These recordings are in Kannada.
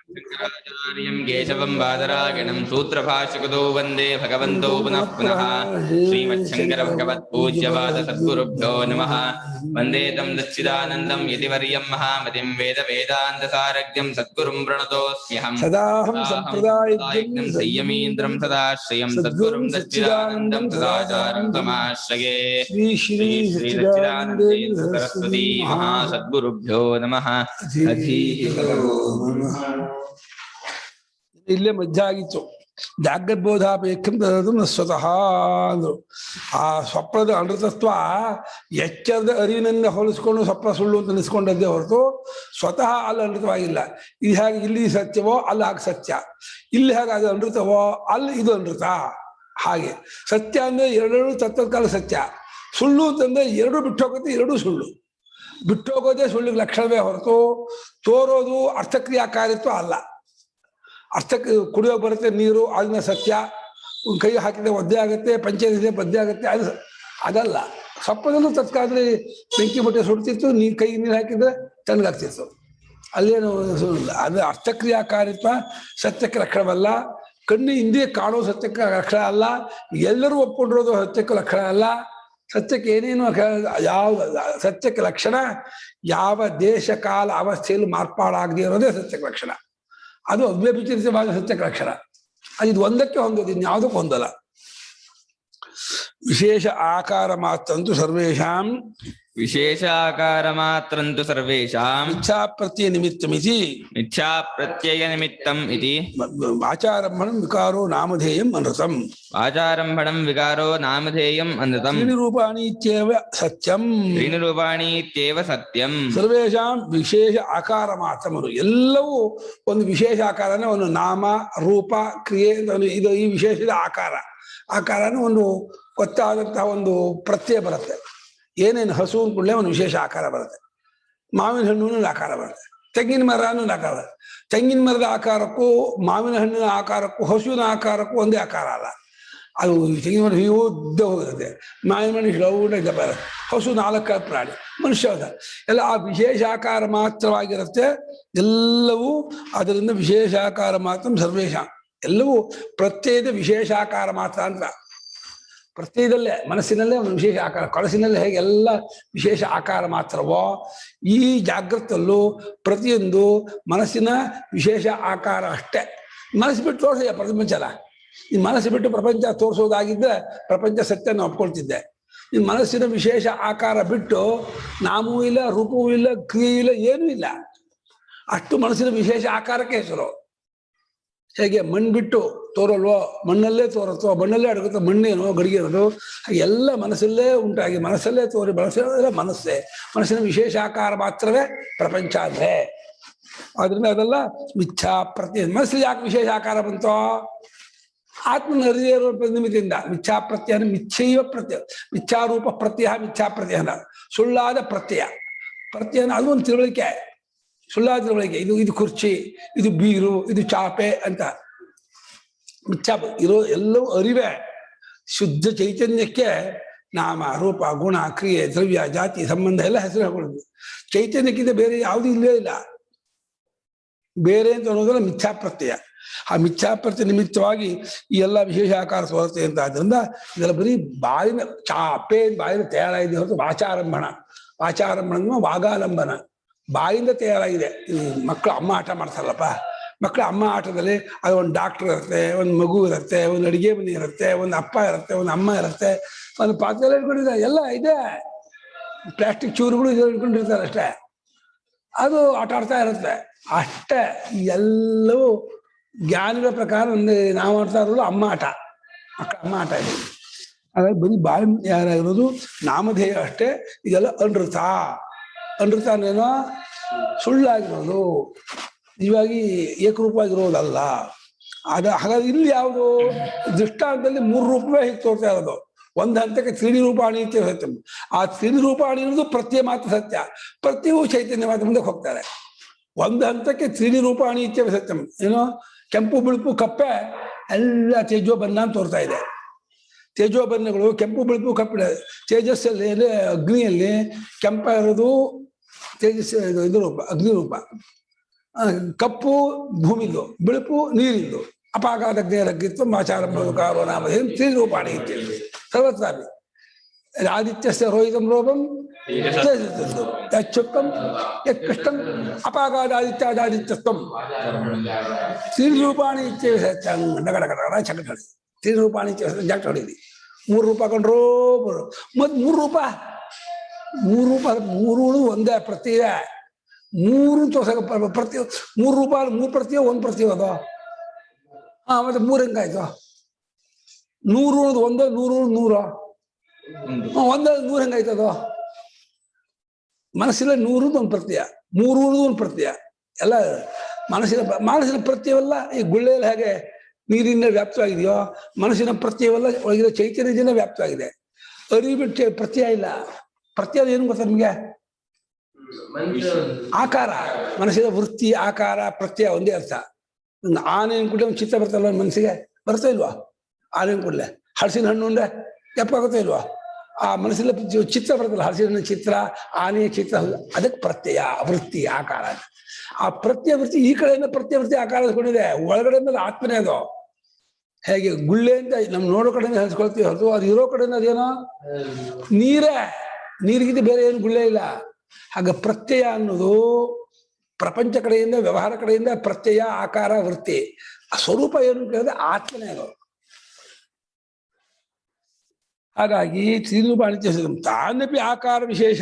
शंकराचार्यं केशवं बादरायणं सूत्रभाष्यकृतो वन्दे भगवन्तो पुनः पुनः श्रीमच्छंकर भगवत्पूज्यपाद सद्गुरुभ्यो नमः। वन्दे तं दच्चिदानन्दं यतिवर्यं महामतिं वेद वेदान्तसारज्ञं सद्गुरुं प्रणतोऽस्म्यहं सदाहं सम्प्रदायज्ञं संयमीन्द्रं सदाश्रयं सद्गुरुं दच्चिदानन्दं सदाचारं समाश्रये। श्री श्री सच्चिदानन्देन्द्र सरस्वती महासद्गुरुभ्यो नमः। ಇಲ್ಲೇ ಮಧ್ಯ ಆಗಿತ್ತು. ಜಾಗ್ರಬೋಧಾಪೇಕ್ಷಂ ತದದು ನ ಸ್ವತಃ ಅಂದ್ರು. ಆ ಸ್ವಪ್ನದ ಅಮೃತತ್ವ ಎಚ್ಚರದ ಅರಿವಿನಿಂದ ಹೋಲಿಸ್ಕೊಂಡು ಸ್ವಪ್ನ ಸುಳ್ಳು ಅಂತ ನಿಲ್ಸ್ಕೊಂಡದ್ದೇ ಹೊರತು ಸ್ವತಃ ಅಲ್ಲಿ ಅಮೃತವಾಗಿಲ್ಲ. ಇದು ಹೇಗೆ ಇಲ್ಲಿ ಸತ್ಯವೋ ಅಲ್ಲಿ ಹಾಗೆ ಸತ್ಯ, ಇಲ್ಲಿ ಹೇಗೆ ಅದು ಅಮೃತವೋ ಅಲ್ಲಿ ಇದು ಅಮೃತ. ಹಾಗೆ ಸತ್ಯ ಅಂದ್ರೆ ಎರಡೆರಡು ತತ್ವಕಾಲ ಸತ್ಯ, ಸುಳ್ಳು ಅಂತಂದ್ರೆ ಎರಡು ಬಿಟ್ಟು ಹೋಗುತ್ತೆ, ಎರಡೂ ಸುಳ್ಳು. ಬಿಟ್ಟು ಹೋಗೋದೇ ಸುಳ್ಳಿಗೆ ಲಕ್ಷಣವೇ ಹೊರತು ತೋರೋದು ಅರ್ಥಕ್ರಿಯಾಕಾರಿತ್ವ ಅಲ್ಲ. ಅರ್ಥಕ್ಕೆ ಕುಡಿಯೋಕೆ ಬರುತ್ತೆ ನೀರು, ಅದನ್ನ ಸತ್ಯ. ಕೈ ಹಾಕಿದ್ರೆ ಒದ್ದೆ ಆಗುತ್ತೆ, ಪಂಚೆ ಬದ್ದೆ ಆಗುತ್ತೆ, ಅದು ಅದಲ್ಲ. ಸ್ವಪ್ನದಲ್ಲೂ ತತ್ಕಾಲದಲ್ಲಿ ಬೆಂಕಿ ಬಟ್ಟೆ ಸುಡ್ತಿತ್ತು, ಕೈ ನೀರು ಹಾಕಿದ್ರೆ ತಣ್ಣಗಾಗ್ತಿತ್ತು, ಅಲ್ಲೇನು ಸುಳ್ಳಿಲ್ಲ. ಅದು ಅರ್ಥಕ್ರಿಯಾಕಾರಿತ್ವ ಸತ್ಯಕ್ಕೆ ಲಕ್ಷಣವಲ್ಲ. ಕಣ್ಣು ಇಂದ್ರಿಯ ಕಾಣೋ ಸತ್ಯಕ್ಕೆ ಲಕ್ಷಣ ಅಲ್ಲ. ಎಲ್ಲರೂ ಒಪ್ಕೊಂಡಿರೋದು ಸತ್ಯಕ್ಕೆ ಲಕ್ಷಣ ಅಲ್ಲ. ಸತ್ಯಕ್ಕೆ ಏನೇನು ಯಾವ ಸತ್ಯಕ್ಕೆ ಲಕ್ಷಣ ಯಾವ ದೇಶ ಕಾಲ ಅವಸ್ಥೆಯಲ್ಲಿ ಮಾರ್ಪಾಡಾಗದೇ ಇರೋದೇ ಸತ್ಯಕ್ಕೆ ಲಕ್ಷಣ. ಅದು ಅವ್ಯಭಿಚರಿತವಾದ ಸತ್ಯಕ್ಕೆ ಲಕ್ಷಣ. ಅದು ಇದು ಒಂದಕ್ಕೆ ಹೊಂದೋದು, ಇನ್ಯಾವುದಕ್ಕೂ ಹೊಂದಲ್ಲ. ವಿಶೇಷ ಆಕಾರ ಮಾತ್ರಂತು ಸರ್ವೇಷಾಂ ವಿಶೇಷ ಆಕಾರ ಮಾತ್ರಂತು ಸರ್ವೇಷಾಂ ಇಚ್ಛಾ ಪ್ರತ್ಯಯ ನಿಮಿತ್ತಮಿತಿ ಇಚ್ಛಾ ಪ್ರತ್ಯಯ ನಿಮಿತ್ತಂ ಇತಿ ಆಚಾರಂಭಣಂ ವಿಕಾರೋ ನಾಮಧೇಯಂ ಅನೃತಂ. ಆಚಾರಂಭಣಂ ವಿಕಾರೋ ನಾಮಧೇಯಂ ಅನೃತಂ. ತ್ರೀಣಿ ರೂಪಾಣಿ ಇತ್ಯೇವ ಸತ್ಯಂ. ತ್ರೀಣಿ ರೂಪಾಣಿ ಇತ್ಯೇವ ಸತ್ಯಂ. ಸರ್ವೇಷಾಂ ವಿಶೇಷ ಆಕಾರ ಮಾತ್ರ. ಎಲ್ಲವೂ ಒಂದು ವಿಶೇಷ ಆಕಾರನೇ, ಒಂದು ನಾಮ ರೂಪ ಕ್ರಿಯೆ, ಇದು ಈ ವಿಶೇಷದ ಆಕಾರನೂ ಒಂದು ಗೊತ್ತಾದಂತಹ ಒಂದು ಪ್ರತ್ಯಯ ಬರುತ್ತೆ. ಏನೇನು ಹಸು ಕೂಡಲೇ ಒಂದು ವಿಶೇಷ ಆಕಾರ ಬರುತ್ತೆ. ಮಾವಿನ ಹಣ್ಣು ಆಕಾರ ಬರುತ್ತೆ, ತೆಂಗಿನ ಮರನೂ ಆಕಾರ ಬರುತ್ತೆ. ತೆಂಗಿನ ಮರದ ಆಕಾರಕ್ಕೂ ಮಾವಿನ ಹಣ್ಣಿನ ಆಕಾರಕ್ಕೂ ಹಸುವಿನ ಆಕಾರಕ್ಕೂ ಒಂದೇ ಆಕಾರ ಅಲ್ಲ. ಅದು ತೆಂಗಿನ ಮರ ಉದ್ದ ಹೋಗಿರುತ್ತೆ, ಮಾವಿನ ಮನುಷ್ಯ ರೌಂಡ ಬರುತ್ತೆ, ಹಸು ನಾಲ್ಕು ಪ್ರಾಣಿ, ಮನುಷ್ಯ ಎಲ್ಲ ಆ ವಿಶೇಷ ಆಕಾರ ಮಾತ್ರವಾಗಿರುತ್ತೆ. ಎಲ್ಲವೂ ಅದರಿಂದ ವಿಶೇಷ ಆಕಾರ ಮಾತ್ರ ಸರ್ವೇಷ. ಎಲ್ಲವೂ ಪ್ರತ್ಯೇಕ ವಿಶೇಷ ಆಕಾರ ಮಾತ್ರ ಅಂತ. ಪ್ರತ್ಯೇಕದಲ್ಲೇ ಮನಸ್ಸಿನಲ್ಲೇ ಒಂದು ವಿಶೇಷ ಆಕಾರ, ಕಳಸಿನಲ್ಲೇ ಹೇಗೆ ಎಲ್ಲ ವಿಶೇಷ ಆಕಾರ ಮಾತ್ರವೋ ಈ ಜಾಗೃತಲ್ಲೂ ಪ್ರತಿಯೊಂದು ಮನಸ್ಸಿನ ವಿಶೇಷ ಆಕಾರ ಅಷ್ಟೇ. ಮನಸ್ಸು ಬಿಟ್ಟು ತೋರಿಸ ಪ್ರಪಂಚನ. ಈ ಮನಸ್ಸು ಬಿಟ್ಟು ಪ್ರಪಂಚ ತೋರಿಸೋದಾಗಿದ್ದರೆ ಪ್ರಪಂಚ ಸತ್ಯ ನಾವು ಒಪ್ಕೊಳ್ತಿದ್ದೆ. ಈ ಮನಸ್ಸಿನ ವಿಶೇಷ ಆಕಾರ ಬಿಟ್ಟು ನಾಮವೂ ಇಲ್ಲ, ರೂಪವೂ ಇಲ್ಲ, ಕ್ರಿಯೆಯೂ ಇಲ್ಲ, ಏನೂ ಇಲ್ಲ. ಅಷ್ಟು ಮನಸ್ಸಿನ ವಿಶೇಷ ಆಕಾರಕ್ಕೆ ಹೆಸರು. ಹೇಗೆ ಮಣ್ಣು ಬಿಟ್ಟು ತೋರಲ್ವೋ, ಮಣ್ಣಲ್ಲೇ ತೋರುತ್ತೋ, ಮಣ್ಣಲ್ಲೇ ಅಡಗುತ್ತೋ, ಮಣ್ಣೇನೋ ಗಡಿಗೆ ಇರೋದು ಎಲ್ಲ ಮನಸ್ಸಲ್ಲೇ ಉಂಟಾಗಿ ಮನಸ್ಸಲ್ಲೇ ತೋರಿ ಬಳಸೋದೆಲ್ಲ ಮನಸ್ಸೇ. ಮನಸ್ಸಿನ ವಿಶೇಷ ಆಕಾರ ಮಾತ್ರವೇ ಪ್ರಪಂಚ ಅಂದ್ರೆ. ಆದ್ರಿಂದ ಅದೆಲ್ಲ ಮಿಥ್ಯಾ ಪ್ರತ್ಯಯ. ಮನಸ್ಸಲ್ಲಿ ಯಾಕೆ ವಿಶೇಷ ಆಕಾರ ಬಂತೋ? ಆತ್ಮನ ಹೃದಯ ನಿಮಿತ್ತಿಂದ. ಮಿಥ್ಯಾ ಪ್ರತ್ಯಯ ಮಿಥ್ಯೈವ ಪ್ರತ್ಯಯ, ಮಿಥ್ಯಾರೂಪ ಪ್ರತ್ಯಯ, ಮಿಥ್ಯಾ ಪ್ರತ್ಯಯನ ಸುಳ್ಳಾದ ಪ್ರತ್ಯಯ. ಪ್ರತ್ಯಯನ ಅದು ಒಂದು ತಿಳುವಳಿಕೆ, ಸುಳ್ಳಾದ ತಿಳುವಳಿಕೆ. ಇದು ಕುರ್ಚಿ, ಇದು ಬೀರು, ಇದು ಚಾಪೆ ಅಂತ ಮಿಥ್ಯಾ ಇರೋ ಎಲ್ಲವೂ ಅರಿವೇ. ಶುದ್ಧ ಚೈತನ್ಯಕ್ಕೆ ನಾಮ ರೂಪ ಗುಣ ಕ್ರಿಯೆ ದ್ರವ್ಯ ಜಾತಿ ಸಂಬಂಧ ಎಲ್ಲ ಹೆಸರು ಹಾಕೊಳ್ಳೋದು. ಚೈತನ್ಯಕ್ಕಿಂತ ಬೇರೆ ಯಾವುದೂ ಇಲ್ಲವೇ ಇಲ್ಲ. ಬೇರೆ ಅಂತ ಅನ್ನೋದಲ್ಲ ಮಿಥ್ಯಾ ಪ್ರತ್ಯಯ. ಆ ಮಿಥ್ಯಾ ಪ್ರತ್ಯಯ ನಿಮಿತ್ತವಾಗಿ ಈ ಎಲ್ಲ ವಿಶೇಷ ಆಕಾರ ತೋರುತ್ತೆ ಅಂತ. ಆದ್ರಿಂದ ಇದೆಲ್ಲ ಬರೀ ಬಾಯಿನ ಚಾಪೆ, ಬಾಯಿನ ತಯಾರಾಗಿದೆ ಹೊರತು ವಾಚಾರಂಭಣ. ವಾಚಾರಂಭಣ ವಾಗಾಲಂಬನ, ಬಾಯಿಂದ ತಯಾರಾಗಿದೆ. ಮಕ್ಕಳು ಅಮ್ಮ ಆಟ ಮಾಡ್ತಾರಲ್ಲಪ್ಪ, ಮಕ್ಕಳು ಅಮ್ಮ ಆಟದಲ್ಲಿ ಅದು ಒಂದು ಡಾಕ್ಟರ್ ಇರುತ್ತೆ, ಒಂದು ಮಗು ಇರುತ್ತೆ, ಒಂದು ಅಡಿಗೆ ಮನೆ ಇರುತ್ತೆ, ಒಂದು ಅಪ್ಪ ಇರುತ್ತೆ, ಒಂದು ಅಮ್ಮ ಇರುತ್ತೆ, ಒಂದು ಪಾತ್ರ ಎಲ್ಲ ಇಟ್ಕೊಂಡಿದ್ದಾರೆ, ಎಲ್ಲ ಇದೆ. ಪ್ಲಾಸ್ಟಿಕ್ ಚೂರುಗಳು ಇಟ್ಕೊಂಡಿರ್ತಾರೆ ಅಷ್ಟೇ. ಅದು ಆಟ ಆಡ್ತಾ ಇರುತ್ತೆ ಅಷ್ಟೇ. ಎಲ್ಲವೂ ಜ್ಞಾನದ ಪ್ರಕಾರ ಒಂದು ನಾವು ಆಡ್ತಾ ಇರೋದು ಅಮ್ಮ ಆಟ, ಮಕ್ಕಳು ಅಮ್ಮ ಆಟ ಇದೆ. ಹಾಗಾಗಿ ಬರೀ ಬಾಯಿ ಯಾರಾಗಿರೋದು ನಾಮಧೇಯ ಅಷ್ಟೇ. ಇದೆಲ್ಲ ಅನೃತ. ಅನೃತ ಅಂದ್ರೇನೋ ಸುಳ್ಳಾಗಿರೋದು, ನಿಜವಾಗಿ ಏಕರೂಪವಾಗಿರೋದಲ್ಲ. ಹಾಗಾಗಿ ಇಲ್ಲಿ ಯಾವುದು ದೃಷ್ಟಾಂತದಲ್ಲಿ 3 ರೂಪವೇ ಹೀಗೆ ತೋರ್ತಾ ಇರೋದು. ಒಂದು ಹಂತಕ್ಕೆ ತ್ರೀಣಿ ರೂಪಾಣಿ ಇತ್ಯ ಸತ್ಯಂ. ಆ ತ್ರೀಣಿ ರೂಪಾಣಿ ಇರೋದು ಪ್ರತ್ಯಯ ಮಾತ್ರ ಸತ್ಯ, ಪ್ರತ್ಯವೂ ಚೈತನ್ಯ ಮಾತ್ರ ಮುಂದಕ್ಕೆ ಹೋಗ್ತಾರೆ. ಒಂದು ಹಂತಕ್ಕೆ ತ್ರೀಣಿ ರೂಪಾಣಿ ಇತ್ಯ ಸತ್ಯಂ. ಏನೋ ಕೆಂಪು ಬಿಳುಪು ಕಪ್ಪೆ ಎಲ್ಲ ತೇಜೋ ಬಣ್ಣ ಅಂತ ತೋರ್ತಾ ಇದೆ. ತೇಜೋ ಬಣ್ಣಗಳು ಕೆಂಪು ಬಿಳುಪು ಕಪ್ಪಿದೆ. ತೇಜಸ್ಸಲ್ಲಿ ಅಗ್ನಿಯಲ್ಲಿ ಕೆಂಪ ಇರೋದು ತೇಜಸ್, ಇದು ರೂಪ ಅಗ್ನಿ ರೂಪ. ಕಪ್ಪು ಭೂಮಿದು, ಬಿಳುಪು ನೀರಿಂದು. ಅಪಾಗಾದಗ್ನೇ ಲಗ್ಗಿತ್ವ ಆಚಾರಂಭ ವಿಕಾರೋ ನಾಮಧೇಯಂ ತ್ರಿರೂಪಾಣಿ ಇತ್ಯರ್ಥ ಸರ್ವತ್ರಾಪಿ. ಆದಿತ್ಯಸ್ಯ ರೋಹಿತಂ ರೂಪಂ ಯಚ್ಚುಕ್ತಂ ಯತ್ಕೃಷ್ಟಂ ಅಪಾಗಾದಾದಿತ್ಯಾದಾದಿತ್ಯತ್ವಂ ತ್ರಿರೂಪಾಣಿ ಇತ್ಯರ್ಥ ನಗಡಗಡ ಚಕಟ ಹೊಡಿ. ತ್ರಿರೂಪಾಣಿ ಇತ್ಯರ್ಥ ಜಟ್ ಹೊಡಿದಿ. 3 ರೂಪ ಕೊಂಡ್ರೋ ಮತ್ತು 3 ರೂಪ 3 ರೂಪ 3 ಒಂದೇ ಪ್ರತ್ಯಯ 3 ತೋರ್ಸಕ ಪ್ರತಿ 3 ರೂಪ 3 ಪ್ರತ್ಯಯ 1 ಪ್ರತ್ಯಯ ಅದು. ಮತ್ತೆ 3 ಹೆಂಗಾಯ್ತು? 100 100 100 100 100 ಹೆಂಗಾಯ್ತದು? ಮನಸ್ಸಿನ 100 ಒಂದು ಪ್ರತ್ಯಯ, 3 ಒಂದು ಪ್ರತ್ಯಯ ಎಲ್ಲ ಮನಸ್ಸಿನ ಪ್ರತ್ಯಯವೆಲ್ಲ ಈ ಗುಳ್ಳೆಯಲ್ಲಿ ಹೇಗೆ ನೀರಿನ ವ್ಯಾಪ್ತವಾಗಿದೆಯೋ ಮನಸ್ಸಿನ ಪ್ರತ್ಯಯವೆಲ್ಲ ಒಳಗಿನ ಚೈತನ್ಯದಿಂದ ವ್ಯಾಪ್ತವಾಗಿದೆ. ಅರಿಬಿಟ್ಟು ಪ್ರತ್ಯಯ ಇಲ್ಲ. ಪ್ರತ್ಯಯ ಏನು ಗೊತ್ತಾ ನಿಮಗೆ? ಆಕಾರ. ಮನಸ್ಸಿನ ವೃತ್ತಿ ಆಕಾರ ಪ್ರತ್ಯಯ ಒಂದೇ ಅರ್ಥ. ಆನೆ ಕೂಡಲೇ ಒಂದು ಚಿತ್ರ ಬರ್ತಲ್ವ ಮನಸ್ಸಿಗೆ? ಬರ್ತಾ ಇಲ್ವಾ? ಆನೆ ಕೂಡಲೇ ಹಲಸಿನ ಹಣ್ಣು ಉಂಡೆ ಎಪ್ಪಾಗುತ್ತಾ ಇಲ್ವಾ? ಆ ಮನಸ್ಸಿನ ಚಿತ್ರ ಬರ್ತಲ್ಲ, ಹಲಸಿನ ಚಿತ್ರ, ಆನೆಯ ಚಿತ್ರ, ಅದಕ್ಕೆ ಪ್ರತ್ಯಯ ವೃತ್ತಿ ಆಕಾರ. ಆ ಪ್ರತ್ಯಯ ವೃತ್ತಿ ಈ ಕಡೆಯಿಂದ ಪ್ರತ್ಯಯ ವೃತ್ತಿ ಆಕಾರ ಹಚ್ಕೊಂಡಿದೆ, ಒಳಗಡೆಯಿಂದ ಆತ್ಮನೇ ಅದು. ಹೇಗೆ ಗುಳ್ಳೆಯಿಂದ ನಮ್ ನೋಡೋ ಕಡೆಯಿಂದ ಹಚ್ಕೊಳ್ತೀವಿ ಹೊರತು ಅದು ಇರೋ ಕಡೆಯಿಂದ ಅದೇನೋ ನೀರೇ. ನೀರಿಗಿಂತ ಬೇರೆ ಏನು ಗುಳ್ಳೆ ಇಲ್ಲ. ಹಾಗೆ ಪ್ರತ್ಯಯ ಅನ್ನೋದು ಪ್ರಪಂಚ ಕಡೆಯಿಂದ ವ್ಯವಹಾರ ಕಡೆಯಿಂದ ಪ್ರತ್ಯಯ ಆಕಾರ ವೃತ್ತಿ. ಆ ಸ್ವರೂಪ ಏನು ಕೇಳಿದ್ರೆ ಆತ್ಮನೇ ಅದು. ಹಾಗಾಗಿ ತ್ರಿರೂಪಾಣಿ ತಾನ್ಯಪಿ ಆಕಾರ ವಿಶೇಷ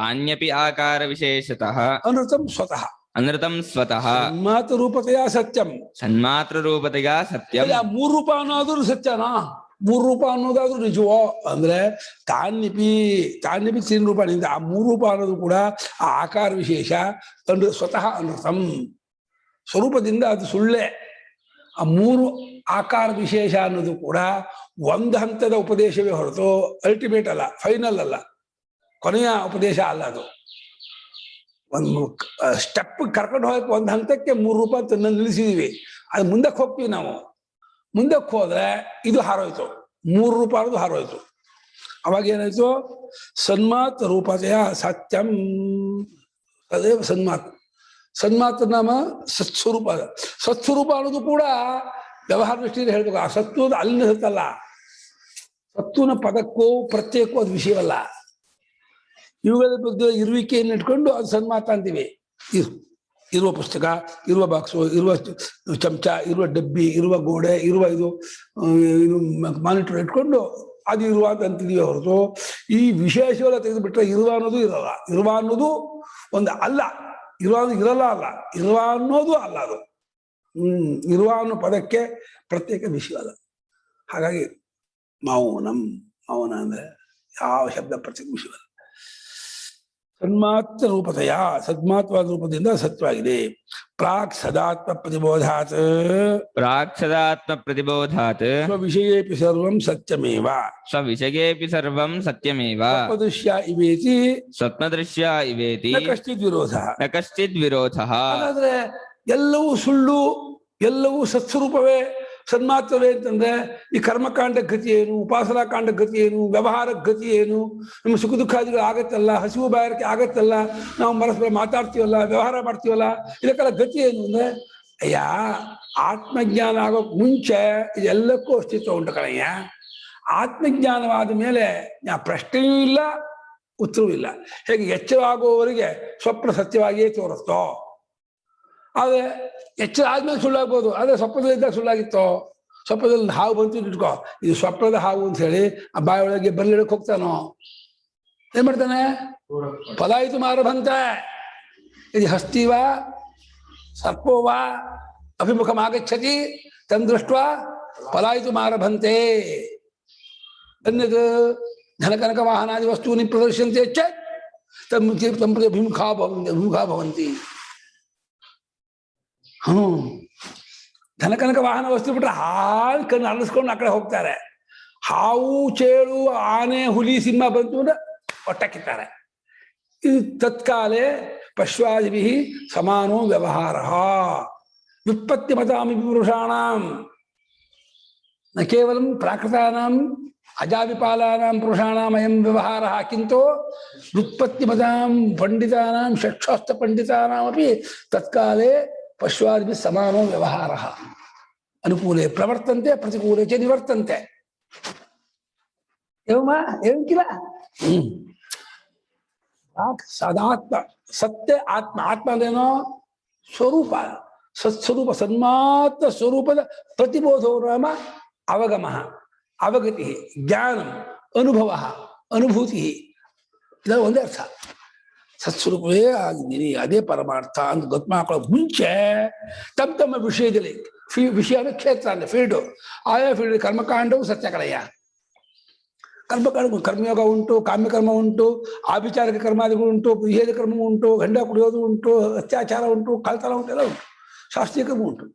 ಅನ್ಯಪಿ ಆಕಾರ ವಿಶೇಷತಃ ಅನೃತಂ ಸ್ವತಃ ಅನೃತಂ ಸ್ವತಃ ಸನ್ಮಾತ್ರ ರೂಪತೆಯ ಸತ್ಯಂ. ಸನ್ಮಾತ್ರ ರೂಪತೆಯ ಸತ್ಯಂ. ಆ 3 ರೂಪ ಅನ್ನೋದ್ರು ಸತ್ಯನಾ? 3 ರೂಪ ಅನ್ನೋದಾದ್ರೂ ನಿಜವೋ ಅಂದ್ರೆ ತಾನ್ಯಪಿ ತ್ರಿರೂಪಾಣಿಯಿಂದ ಆ 3 ರೂಪ ಅನ್ನೋದು ಕೂಡ ಆ ಆಕಾರ ವಿಶೇಷ ಸ್ವತಃ ಅನೃತಂ. ಸ್ವರೂಪದಿಂದ ಅದು ಸುಳ್ಳೆ. ಆ 3 ಆಕಾರ ವಿಶೇಷ ಅನ್ನೋದು ಕೂಡ ಒಂದು ಹಂತದ ಉಪದೇಶವೇ ಹೊರತು ಅಲ್ಟಿಮೇಟ್ ಅಲ್ಲ, ಫೈನಲ್ ಅಲ್ಲ, ಕೊನೆಯ ಉಪದೇಶ ಅಲ್ಲ. ಅದು ಒಂದು ಸ್ಟೆಪ್ ಕರ್ಕೊಂಡು ಹೋಗಕ್ಕೆ ಒಂದು ಹಂತಕ್ಕೆ 3 ರೂಪ ಅಂತ ನಿಲ್ಲಿಸಿದೀವಿ. ಅದು ಮುಂದಕ್ಕೆ ಹೋಗ್ತೀವಿ ನಾವು. ಮುಂದಕ್ಕೆ ಹೋದ್ರೆ ಇದು ಹಾರೋಯ್ತು, 3 ರೂಪ ಅನ್ನೋದು ಹಾರೋಯ್ತು. ಅವಾಗ ಏನಾಯ್ತು? ಸನ್ಮಾತ್ ರೂಪತೆಯ ಸತ್ಯಂ ಅದೇ ಸನ್ಮಾತ್. ಸನ್ಮಾತ್ರ ನಾಮ ಸತ್ಸ್ವರೂಪ. ಸತ್ಸ್ವರೂಪ ಅನ್ನೋದು ಕೂಡ ವ್ಯವಹಾರ ದೃಷ್ಟಿಯಿಂದ ಹೇಳ್ಬೇಕು. ಆ ಸತ್ತು ಅಲ್ಲಿ ಸತ್ತಲ್ಲ. ಸತ್ತುನ ಪದಕ್ಕೂ ಪ್ರತ್ಯೇಕಕ್ಕೂ ಅದು ವಿಷಯವಲ್ಲ. ಇವುಗಳ ಬಗ್ಗೆ ಇರುವಿಕೆಯನ್ನು ಇಟ್ಕೊಂಡು ಅದು ಸನ್ಮಾತ ಅಂತೀವಿ. ಇರುವ ಪುಸ್ತಕ, ಇರುವ ಬಾಕ್ಸು, ಇರುವ ಚಮಚ, ಇರುವ ಡಬ್ಬಿ, ಇರುವ ಗೋಡೆ, ಇರುವ ಇದು ಮಾನಿಟರ್ ಇಟ್ಕೊಂಡು ಅದು ಇರುವ ಅಂತ ಅಂತಿದೀವಿ ಹೊರತು ಈ ವಿಶೇಷವೆಲ್ಲ ತೆಗೆದುಬಿಟ್ರೆ ಇರುವ ಅನ್ನೋದು ಇರಲ್ಲ. ಇರುವ ಅನ್ನೋದು ಒಂದು ಅಲ್ಲ, ಇರುವ ಇರಲ್ಲ ಅಲ್ಲ, ಇರುವ ಅನ್ನೋದು ಅಲ್ಲ ಅದು. ಇರುವ ಅನ್ನೋ ಪದಕ್ಕೆ ಪ್ರತ್ಯೇಕ ವಿಷಯ ಅಲ್ಲ. ಹಾಗಾಗಿ ಮೌನ ಅಂದ್ರೆ ಯಾವ ಶಬ್ದ ಪ್ರತ್ಯೇಕ ವಿಷಯವಲ್ಲ. ಸನ್ಮಾತ್ರ ರೂಪತೆಯ ಸದ್ಮಾತ್ವಾದ ರೂಪದಿಂದ ಸತ್ಯವಾಗಿದೆ. ಪ್ರಾಕ್ ಸದಾತ್ಮ ಪ್ರತಿಬೋಧಾತ್ ಸ್ವವಿಷಯೇಪಿ ಸರ್ವಂ ಸತ್ಯಮೇವ ಸ್ವವಿಷಯೇಪಿ ಸರ್ವಂ ಸತ್ಯಮೇವ ಸ್ವಪ್ನದೃಶ್ಯ ಇವೇತಿ ನ ಕಶ್ಚಿತ್ ವಿರೋಧ. ನ ಕಶ್ಚಿತ್ ವಿರೋಧಃ. ಹಾಗಾದ್ರೆ ಎಲ್ಲವೂ ಸುಳ್ಳು, ಎಲ್ಲವೂ ಸತ್ಸ್ವರೂಪವೇ, ಸನ್ಮಾತ್ರವೇ ಅಂತಂದ್ರೆ ಈ ಕರ್ಮಕಾಂಡ ಗತಿ ಏನು, ಉಪಾಸನಾ ಕಾಂಡ ಗತಿ ಏನು, ವ್ಯವಹಾರ ಗತಿ ಏನು, ನಮ್ಮ ಸುಖ ದುಃಖಾದಿಗಳು ಆಗತ್ತಲ್ಲ, ಹಸಿವು ಬಾಯಾರಿಕೆ ಆಗತ್ತಲ್ಲ, ನಾವು ಪರಸ್ಪರ ಮಾತಾಡ್ತೀವಲ್ಲ, ವ್ಯವಹಾರ ಮಾಡ್ತೀವಲ್ಲ, ಇದಕ್ಕೆಲ್ಲ ಗತಿ ಏನು ಅಂದ್ರೆ ಅಯ್ಯ ಆತ್ಮಜ್ಞಾನ ಆಗೋಕ್ ಮುಂಚೆ ಇದೆಲ್ಲಕ್ಕೂ ಅಸ್ತಿತ್ವ ಉಂಟು ಕಣಯ್ಯ. ಆತ್ಮಜ್ಞಾನವಾದ ಮೇಲೆ ಪ್ರಶ್ನೆಯೂ ಇಲ್ಲ, ಉತ್ತರವೂ ಇಲ್ಲ. ಹೇಗೆ ಎಚ್ಚರವಾಗುವವರೆಗೆ ಸ್ವಪ್ನ ಸತ್ಯವಾಗಿಯೇ ತೋರುತ್ತೋ, ಆದ್ರೆ ಎಚ್ಚರ ಆದ್ಮೇಲೆ ಸುಳ್ಳಾಗ್ಬೋದು. ಆದ್ರೆ ಸ್ವಪ್ನದಲ್ಲಿದ್ದಾಗ ಸುಳ್ಳಾಗಿತ್ತೋ. ಸ್ವಪ್ನದಲ್ಲಿ ಹಾವು ಬಂತು ಇಟ್ಕೋ, ಇದು ಸ್ವಪ್ನದ ಹಾವು ಅಂತ ಹೇಳಿ ಆ ಬಾಯಿ ಒಳಗೆ ಬರಲಿಡಕ್ ಹೋಗ್ತಾನೋ, ಏನ್ ಮಾಡ್ತಾನೆ? ಪಲಾಯಿತು ಮಾರಭಂತ. ಇದು ಹಸ್ತಿವ ಸರ್ಪೋವ ಅಭಿಮುಖಂ ಆಗಚ್ಚತಿ ತನ್ ದೃಷ್ಟ ಪಲಾಯಿತು ಮಾರಭಂತೆ. ಅನ್ನದು ಧನಕನಕ ವಾಹನಾದಿ ವಸ್ತೂನಿ ಪ್ರದರ್ಶಂತೆ ಚೇತ್ ತಮ್ಮ ಅಭಿಮುಖಾ ಭವಂತಿ. ಧನಕನಕ ವಾಹನ ವಸ್ತು ಬಿಟ್ರೆ ಹಾಳು ಕಣ್ಣು ಅರಳಿಸ್ಕೊಂಡು ಆ ಕಡೆ ಹೋಗ್ತಾರೆ. ಹಾವು, ಚೇಳು, ಆನೆ, ಹುಲಿ, ಸಿಂಹ ಬಂತು ಅಂದ್ರೆ ಒಟ್ಟಕ್ಕಿದ್ದಾರೆ. ಇದು ತತ್ಕಾಲೇ ಪಶ್ವಾದಿಭಿ ಸಮಾನೋ ವ್ಯವಹಾರ ವಿಪತ್ತಿ ಮತಾಮಿ ಪುರುಷಾಣಂ. ನ ಕೇವಲ ಪ್ರಾಕೃತಾನಾಂ ಅಜಾವಿಪಾಲಾನಾಂ ಪುರುಷಾಣಾಂ ಅಯಂ ವ್ಯವಹಾರಃ ಕಿಂತು ವ್ಯುತ್ಪತ್ತಿಮತಾಂ ಪಂಡಿತಾನಾಂ ಷಟ್ಶಾಸ್ತ್ರ ಪಂಡಿತಾನಾಮಪಿ ತತ್ಕಾಲೇ ಪಶ್ವಾದಿಭಿಃ ಸಮಾನೋ ವ್ಯವಹಾರಃ ಅನುಕೂಲೆ ಪ್ರವರ್ತಂತೆ ಪ್ರತಿಕೂಲೆ ಚ ನಿವರ್ತಂತೆ एवं किल सदात्म सत्य आत्म आत्म अंद्रेनो स्वरूप सत्स्वरूप सन्मात्र स्वरूपದ प्रतिबोधो नाम अवगमः अवगति ज्ञानम अनुभवः अनुभूति ಇದರ ಒಂದೇ ಅರ್ಥ ಸತ್ಸ್ವರೂಪವೇ ಆಗಿದ್ದೀನಿ ಅದೇ ಪರಮಾರ್ಥ ಅಂತ ಗೊತ್ತು ಮಾಡ್ಕೊಳ್ಳೋ ಮುಂಚೆ ತಮ್ಮ ವಿಷಯದಲ್ಲಿ ವಿಷಯ ಅಂದ್ರೆ ಕ್ಷೇತ್ರ ಅಂದ್ರೆ ಫೀಲ್ಡು ಆಯಾ ಫೀಲ್ಡ್ ಕರ್ಮಕಾಂಡವು ಸತ್ಯಕಲಯ ಕರ್ಮಕಾಂಡ ಕರ್ಮಯೋಗ ಉಂಟು ಕಾಮ್ಯಕರ್ಮ ಉಂಟು ಆಭಿಚಾರಿಕ ಕರ್ಮಾದಿಗಳು ಉಂಟು ನಿಷೇಧ ಕರ್ಮ ಉಂಟು ಗಂಡ ಕುಡಿಯೋದು ಉಂಟು ಅತ್ಯಾಚಾರ ಉಂಟು ಕಳ್ತನ ಉಂಟು ಎಲ್ಲ ಉಂಟು ಶಾಸ್ತ್ರೀಯ ಕರ್ಮ ಉಂಟು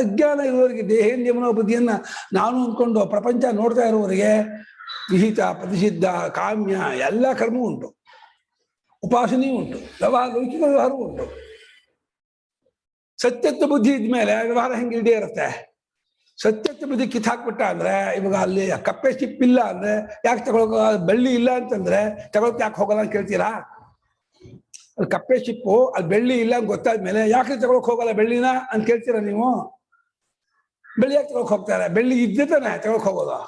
ಅಜ್ಞಾನ ಇರುವವರಿಗೆ ದೇಹೇಂದ್ರಿಯ ಮನೋಬುದ್ಧಿಯನ್ನ ನಾನು ಅಂದ್ಕೊಂಡು ಪ್ರಪಂಚ ನೋಡ್ತಾ ಇರುವವರಿಗೆ ವಿಹಿತ ಪ್ರತಿಷಿದ್ಧ ಕಾಮ್ಯ ಎಲ್ಲ ಕರ್ಮವೂ ಉಂಟು ಉಪಾಸನೆಯೂ ಉಂಟು ವ್ಯವಹಾರ ಲೌಕಿಕ ವ್ಯವಹಾರವೂ ಉಂಟು ಸತ್ಯತ್ವ ಬುದ್ಧಿ ಇದ್ಮೇಲೆ ವ್ಯವಹಾರ ಹೆಂಗೆ ಇಲ್ಲದೆ ಇರುತ್ತೆ ಸತ್ಯತ್ವ ಬುದ್ಧಿ ಕಿತ್ತಾಕ್ಬಿಟ್ಟ ಅಂದ್ರೆ ಇವಾಗ ಅಲ್ಲಿ ಕಪ್ಪೆ ಚಿಪ್ ಇಲ್ಲ ಅಂದ್ರೆ ಯಾಕೆ ತಗೊಳಕ ಬೆಳ್ಳಿ ಇಲ್ಲ ಅಂತಂದ್ರೆ ತಗೊಳಕ್ ಯಾಕೆ ಹೋಗಲ್ಲ ಅಂತ ಕೇಳ್ತೀರಾ ಅಲ್ಲಿ ಕಪ್ಪೆ ಚಿಪ್ಪು ಅಲ್ಲಿ ಬೆಳ್ಳಿ ಇಲ್ಲ ಅಂತ ಗೊತ್ತಾದ್ಮೇಲೆ ಯಾಕೆ ತಗೊಳಕ್ ಹೋಗಲ್ಲ ಬೆಳ್ಳಿನ ಅಂತ ಕೇಳ್ತೀರಾ ನೀವು ಬೆಳ್ಳಿ ಯಾಕೆ ತಗೊಳಕ್ ಹೋಗ್ತಾರೆ ಬೆಳ್ಳಿ ಇದ್ದೇ ತಾನೆ ತಗೊಳಕ್ ಹೋಗೋದು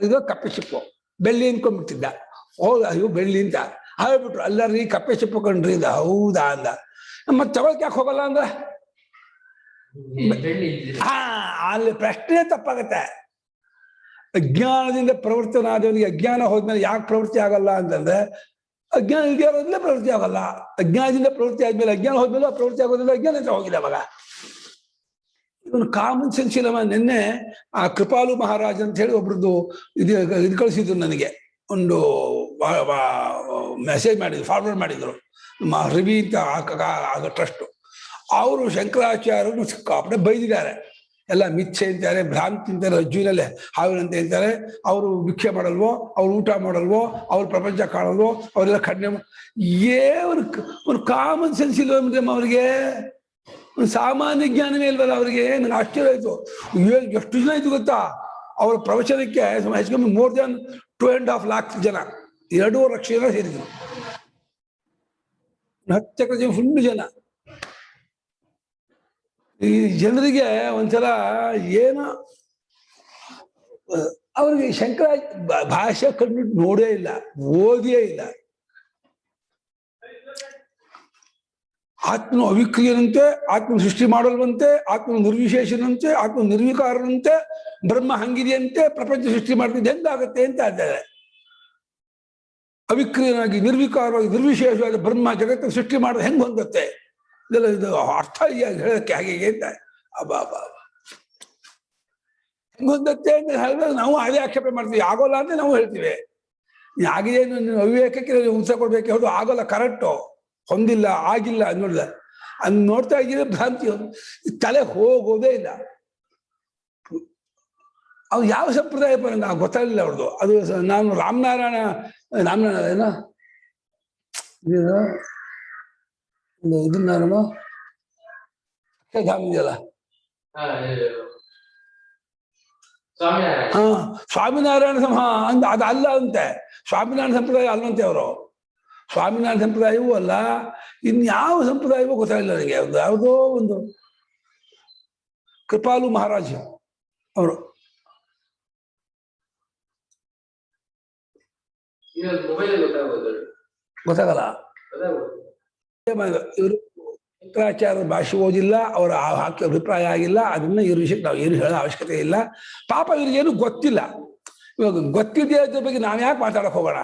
ಇದು ಕಪ್ಪೆ ಚಿಪ್ಪು ಬೆಳ್ಳಿ ಅನ್ಕೊಂಡ್ಬಿಟ್ಟಿದ್ದ ಹೌದಾ ಇವು ಬೆಳ್ಳಿ ಅಂತ ಹೇಳ್ಬಿಟ್ರು ಅಲ್ಲರಿ ಕಪ್ಪೆ ಚಿಪ್ಪು ಕಂಡ್ರಿ ಇಂದ ಹೌದಾ ಅಂದ ಮತ್ತೆ ತಗೊಳಕ್ ಯಾಕೆ ಹೋಗಲ್ಲ ಅಂದ್ರೆ ಅಲ್ಲಿ ಪ್ರಶ್ನೆ ತಪ್ಪಾಗತ್ತೆ ಅಜ್ಞಾನದಿಂದ ಪ್ರವರ್ತನ ಆದವನಿಗೆ ಅಜ್ಞಾನ ಹೋದ್ಮೇಲೆ ಯಾಕೆ ಪ್ರವೃತ್ತಿ ಆಗಲ್ಲ ಅಂತಂದ್ರೆ ಅಜ್ಞಾನ ಇಲ್ಲದೆ ಇರೋದ್ಮೇಲೆ ಪ್ರವೃತ್ತಿ ಆಗಲ್ಲ ಅಜ್ಞಾನದಿಂದ ಪ್ರವೃತ್ತಿ ಆದ್ಮೇಲೆ ಅಜ್ಞಾನ ಹೋದ್ಮೇಲೆ ಪ್ರವೃತ್ತಿ ಆಗೋದ್ರಿಂದ ಅಜ್ಞಾನ ಅಂತ ಹೋಗಿಲ್ಲ ಅವಾಗ ಇವನು ಕಾಮನ್ ಸೆನ್ಸ್ ಇಲ್ಲವ ನಿನ್ನೆ ಆ ಕೃಪಾಲು ಮಹಾರಾಜ್ ಅಂತ ಹೇಳಿ ಒಬ್ರದ್ದು ಇದು ಕಳಿಸಿದ್ರು ನನಗೆ ಒಂದು ಮೆಸೇಜ್ ಮಾಡಿದ್ರು ಫಾರ್ವರ್ಡ್ ಮಾಡಿದ್ರು ನಮ್ಮ ರಿವಿ ಅಂತ ಟ್ರಸ್ಟ್ ಅವರು ಶಂಕರಾಚಾರ್ಯರು ಸಿಕ್ಕಾಪಟ್ಟೆ ಬೈದಿದ್ದಾರೆ ಎಲ್ಲ ಮಿಥ್ಯೆ ಅಂತಾರೆ ಭ್ರಾಂತಿ ಅಂತಾರೆ ಅಜ್ಜುವಿನಲ್ಲೇ ಹಾವಿನಂತೆ ಅಂತಾರೆ ಅವರು ಭಿಕ್ಷೆ ಮಾಡಲ್ವೋ ಅವ್ರು ಊಟ ಮಾಡಲ್ವೋ ಅವ್ರ ಪ್ರಪಂಚ ಕಾಣಲ್ವೋ ಅವರೆಲ್ಲ ಖಂಡನೆ ಒಂದು ಕಾಮನ್ ಸೆನ್ಸ್ ಇಲ್ವ ಅವ್ರಿಗೆ ಒಂದು ಸಾಮಾನ್ಯ ಜ್ಞಾನವೇ ಇಲ್ವಲ್ಲ ಅವ್ರಿಗೆ ನನಗೆ ಆಶ್ಚರ್ಯ ಆಯ್ತು ಎಷ್ಟು ಜನ ಆಯ್ತು ಗೊತ್ತಾ ಅವ್ರ ಪ್ರವಚನಕ್ಕೆ ಹೆಚ್ಚು ಕಮ್ಮಿ ಮೋರ್ ದನ್ 2.5 lakhs ಜನ 2.5 ಲಕ್ಷ ಜನ ಸೇರಿದ್ರು 10 ಜನ ಫುಲ್ ಜನ ಈ ಜನರಿಗೆ ಒಂದ್ಸಲ ಏನೋ ಅವ್ರಿಗೆ ಶಂಕರ ಭಾಷೆ ಕಂಡುಬಿಟ್ಟು ನೋಡೇ ಇಲ್ಲ ಓದಿಯೇ ಇಲ್ಲ ಆತ್ಮನು ಅವಿಕ್ರಿಯನಂತೆ ಆತ್ಮ ಸೃಷ್ಟಿ ಮಾಡಲ್ವಂತೆ ಆತ್ಮ ನಿರ್ವಿಶೇಷನಂತೆ ಆತ್ಮ ನಿರ್ವಿಕಾರನಂತೆ ಬ್ರಹ್ಮ ಹಂಗಿದೆಯಂತೆ ಪ್ರಪಂಚ ಸೃಷ್ಟಿ ಮಾಡ್ತಿದ್ದೆ ಹೆಂಗಾಗತ್ತೆ ಅಂತ ಇದ್ದಾರೆ ಅವಿಕ್ರಿಯನಾಗಿ ನಿರ್ವಿಕಾರವಾಗಿ ನಿರ್ವಿಶೇಷವಾದ ಬ್ರಹ್ಮ ಜಗತ್ತನ್ನು ಸೃಷ್ಟಿ ಮಾಡೋದು ಹೆಂಗ್ ಹೊಂದತ್ತೆ ಇದೆಲ್ಲ ಇದು ಅರ್ಥ ಹೇಳಕ್ಕೆ ಹಾಗೆ ಅಂತ ಅಬ್ಬಾ ಹೆಂಗ್ ಹೊಂದತ್ತೆ ಅಂತ ಹೇಳಿದ್ರೆ ನಾವು ಅದೇ ಆಕ್ಷೇಪ ಮಾಡ್ತೀವಿ ಆಗೋಲ್ಲ ಅಂದ್ರೆ ನಾವು ಹೇಳ್ತೀವಿ ಆಗಿದೆ ಅವಿವೇಕಕ್ಕೆ ಉತ್ತರ ಕೊಡ್ಬೇಕು ಯಾವುದು ಆಗೋಲ್ಲ ಕರೆಕ್ಟು ಹೊಂದಿಲ್ಲ ಆಗಿಲ್ಲ ಅನ್ನೋಲ್ಲ ಅದ್ ನೋಡ್ತಾ ಇದ್ರೆ ಭ್ರಾಂತಿ ತಲೆ ಹೋಗೋದೇ ಇಲ್ಲ ಅವ್ರು ಯಾವ ಸಂಪ್ರದಾಯ ನಂಗೆ ಗೊತ್ತಾಗಲಿಲ್ಲ ಅವ್ರದ್ದು ಅದು ನಾನು ರಾಮನಾರಾಯಣ ಏನೋ ಇದನ್ನ ನಾನು ಇದೆಯಲ್ಲ ಸ್ವಾಮಿನಾರಾಯಣ ಅಂದ ಅದು ಅಲ್ಲ ಅಂತೆ ಸ್ವಾಮಿನಾರಾಯಣ ಸಂಪ್ರದಾಯ ಅಲ್ಲಂತೆ ಅವರು ಸ್ವಾಮಿನಾರಾಯಣ ಸಂಪ್ರದಾಯವೂ ಅಲ್ಲ ಇನ್ಯಾವ ಸಂಪ್ರದಾಯವೂ ಗೊತ್ತಾಗಿಲ್ಲ ನನಗೆ ಒಂದು ಯಾವುದೋ ಒಂದು ಕೃಪಾಲು ಮಹಾರಾಜ ಅವರು ಗೊತ್ತಾಗಲ್ಲ ಇವರು ಶಂಕರಾಚಾರ್ಯ ಭಾಷೆ ಓದಿಲ್ಲ ಅವರ ಹಾಕಿ ಅಭಿಪ್ರಾಯ ಆಗಿಲ್ಲ ಅದನ್ನ ಇವ್ರ ವಿಷಯಕ್ಕೆ ನಾವು ಏನು ಹೇಳೋ ಅವಶ್ಯಕತೆ ಇಲ್ಲ ಪಾಪ ಇವ್ರಿಗೇನು ಗೊತ್ತಿಲ್ಲ ಇವಾಗ ಗೊತ್ತಿದೆ ಅದ್ರ ಬಗ್ಗೆ ನಾವು ಯಾಕೆ ಮಾತಾಡಕ್ ಹೋಗೋಣ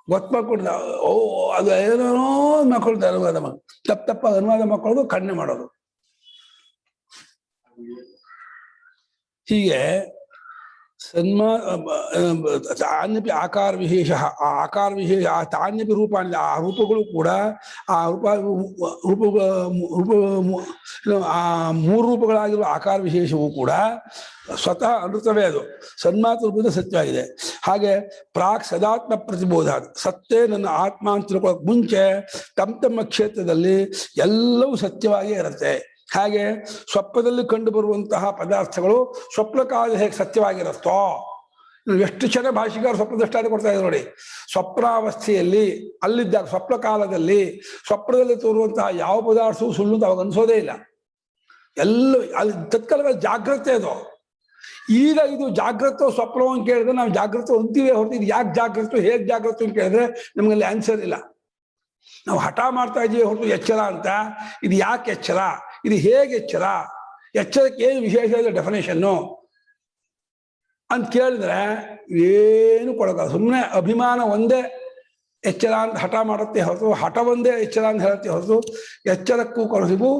ಗೊತ್ತು ಮಾಡ್ಕೊಂಡು ಅದು ಏನೋ ಮಕ್ಕಳು ಅನುವಾದ ತಪ್ಪ ಅನುವಾದ ಮಕ್ಕಳದು ಖಂಡನೆ ಮಾಡೋದು ಹೀಗೆ ತಾನ್ಯಪಿ ಆಕಾರ ವಿಶೇಷ ಆ ಆಕಾರ ವಿಶೇಷ ಆ ತಾನ್ಯಪಿ ರೂಪಾಣಿ ಆ ರೂಪಗಳು ಕೂಡ ಆ ಆ 3 ರೂಪಗಳಾಗಿರುವ ಆಕಾರ ವಿಶೇಷವೂ ಕೂಡ ಸ್ವತಃ ಅನೃತವೇ ಅದು ಸನ್ಮಾತ್ರ ರೂಪದಿಂದ ಸತ್ಯವಾಗಿದೆ ಹಾಗೆ ಪ್ರಾಕ್ ಸದಾತ್ಮ ಪ್ರತಿಬೋಧ ಸತ್ತೇ ನನ್ನ ಆತ್ಮ ಅಂತ ತಿಳ್ಕೊಳ್ಳೋಕೆ ಮುಂಚೆ ತಮ್ಮ ಕ್ಷೇತ್ರದಲ್ಲಿ ಎಲ್ಲವೂ ಸತ್ಯವಾಗಿಯೇ ಇರುತ್ತೆ ಹಾಗೆ ಸ್ವಪ್ನದಲ್ಲಿ ಕಂಡು ಬರುವಂತಹ ಪದಾರ್ಥಗಳು ಸ್ವಪ್ನ ಕಾಲದಲ್ಲಿ ಹೇಗೆ ಸತ್ಯವಾಗಿರುತ್ತೋ, ಎಷ್ಟು ಚೆನ್ನಾಗಿ ಭಾಷಿಕರು ಸ್ವಪ್ನ ದೃಷ್ಟಾಂತ ಕೊಡ್ತಾ ಇದ್ದಾರೆ ನೋಡಿ. ಸ್ವಪ್ನಾವಸ್ಥೆಯಲ್ಲಿ ಅಲ್ಲಿದ್ದಾಗ ಸ್ವಪ್ನ ಕಾಲದಲ್ಲಿ ಸ್ವಪ್ನದಲ್ಲಿ ತೋರುವಂತಹ ಯಾವ ಪದಾರ್ಥವೂ ಸುಳ್ಳು ಅಂತ ಅವಾಗ ಅನ್ಸೋದೇ ಇಲ್ಲ. ಎಲ್ಲ ಅಲ್ಲಿ ತತ್ಕಾಲ ಜಾಗ್ರತೆ ಅದು. ಈಗ ಇದು ಜಾಗ್ರತೆ ಸ್ವಪ್ನ ಅಂತ ಕೇಳಿದ್ರೆ ನಾವು ಜಾಗ್ರತೆ ಅಂತೀವಿ ಹೊರತು ಇದು ಯಾಕೆ ಜಾಗ್ರತೆ ಹೇಗೆ ಜಾಗ್ರತೆ ಅಂತ ಕೇಳಿದ್ರೆ ನಮಗಲ್ಲಿ ಆನ್ಸರ್ ಇಲ್ಲ. ನಾವು ಹಠ ಮಾಡ್ತಾ ಇದ್ದೀವಿ ಹೊರತು ಎಚ್ಚರ ಅಂತ. ಇದು ಯಾಕೆ ಎಚ್ಚರ, ಇದು ಹೇಗೆ ಎಚ್ಚರ, ಎಚ್ಚರಕ್ಕೆ ಏನು ವಿಶೇಷ ಇದೆ ಡೆಫಿನೇಷನ್ನು ಅಂತ ಕೇಳಿದ್ರೆ ಏನು ಕೊಡೋಲ್ಲ. ಸುಮ್ಮನೆ ಅಭಿಮಾನ ಒಂದೇ ಎಚ್ಚರ ಅಂತ ಹಠ ಮಾಡುತ್ತೆ ಹೊರತು, ಹಠ ಒಂದೇ ಎಚ್ಚರ ಅಂತ ಹೇಳುತ್ತೆ ಹೊರತು ಎಚ್ಚರಕ್ಕೂ ಕೊರಸಿಗೂ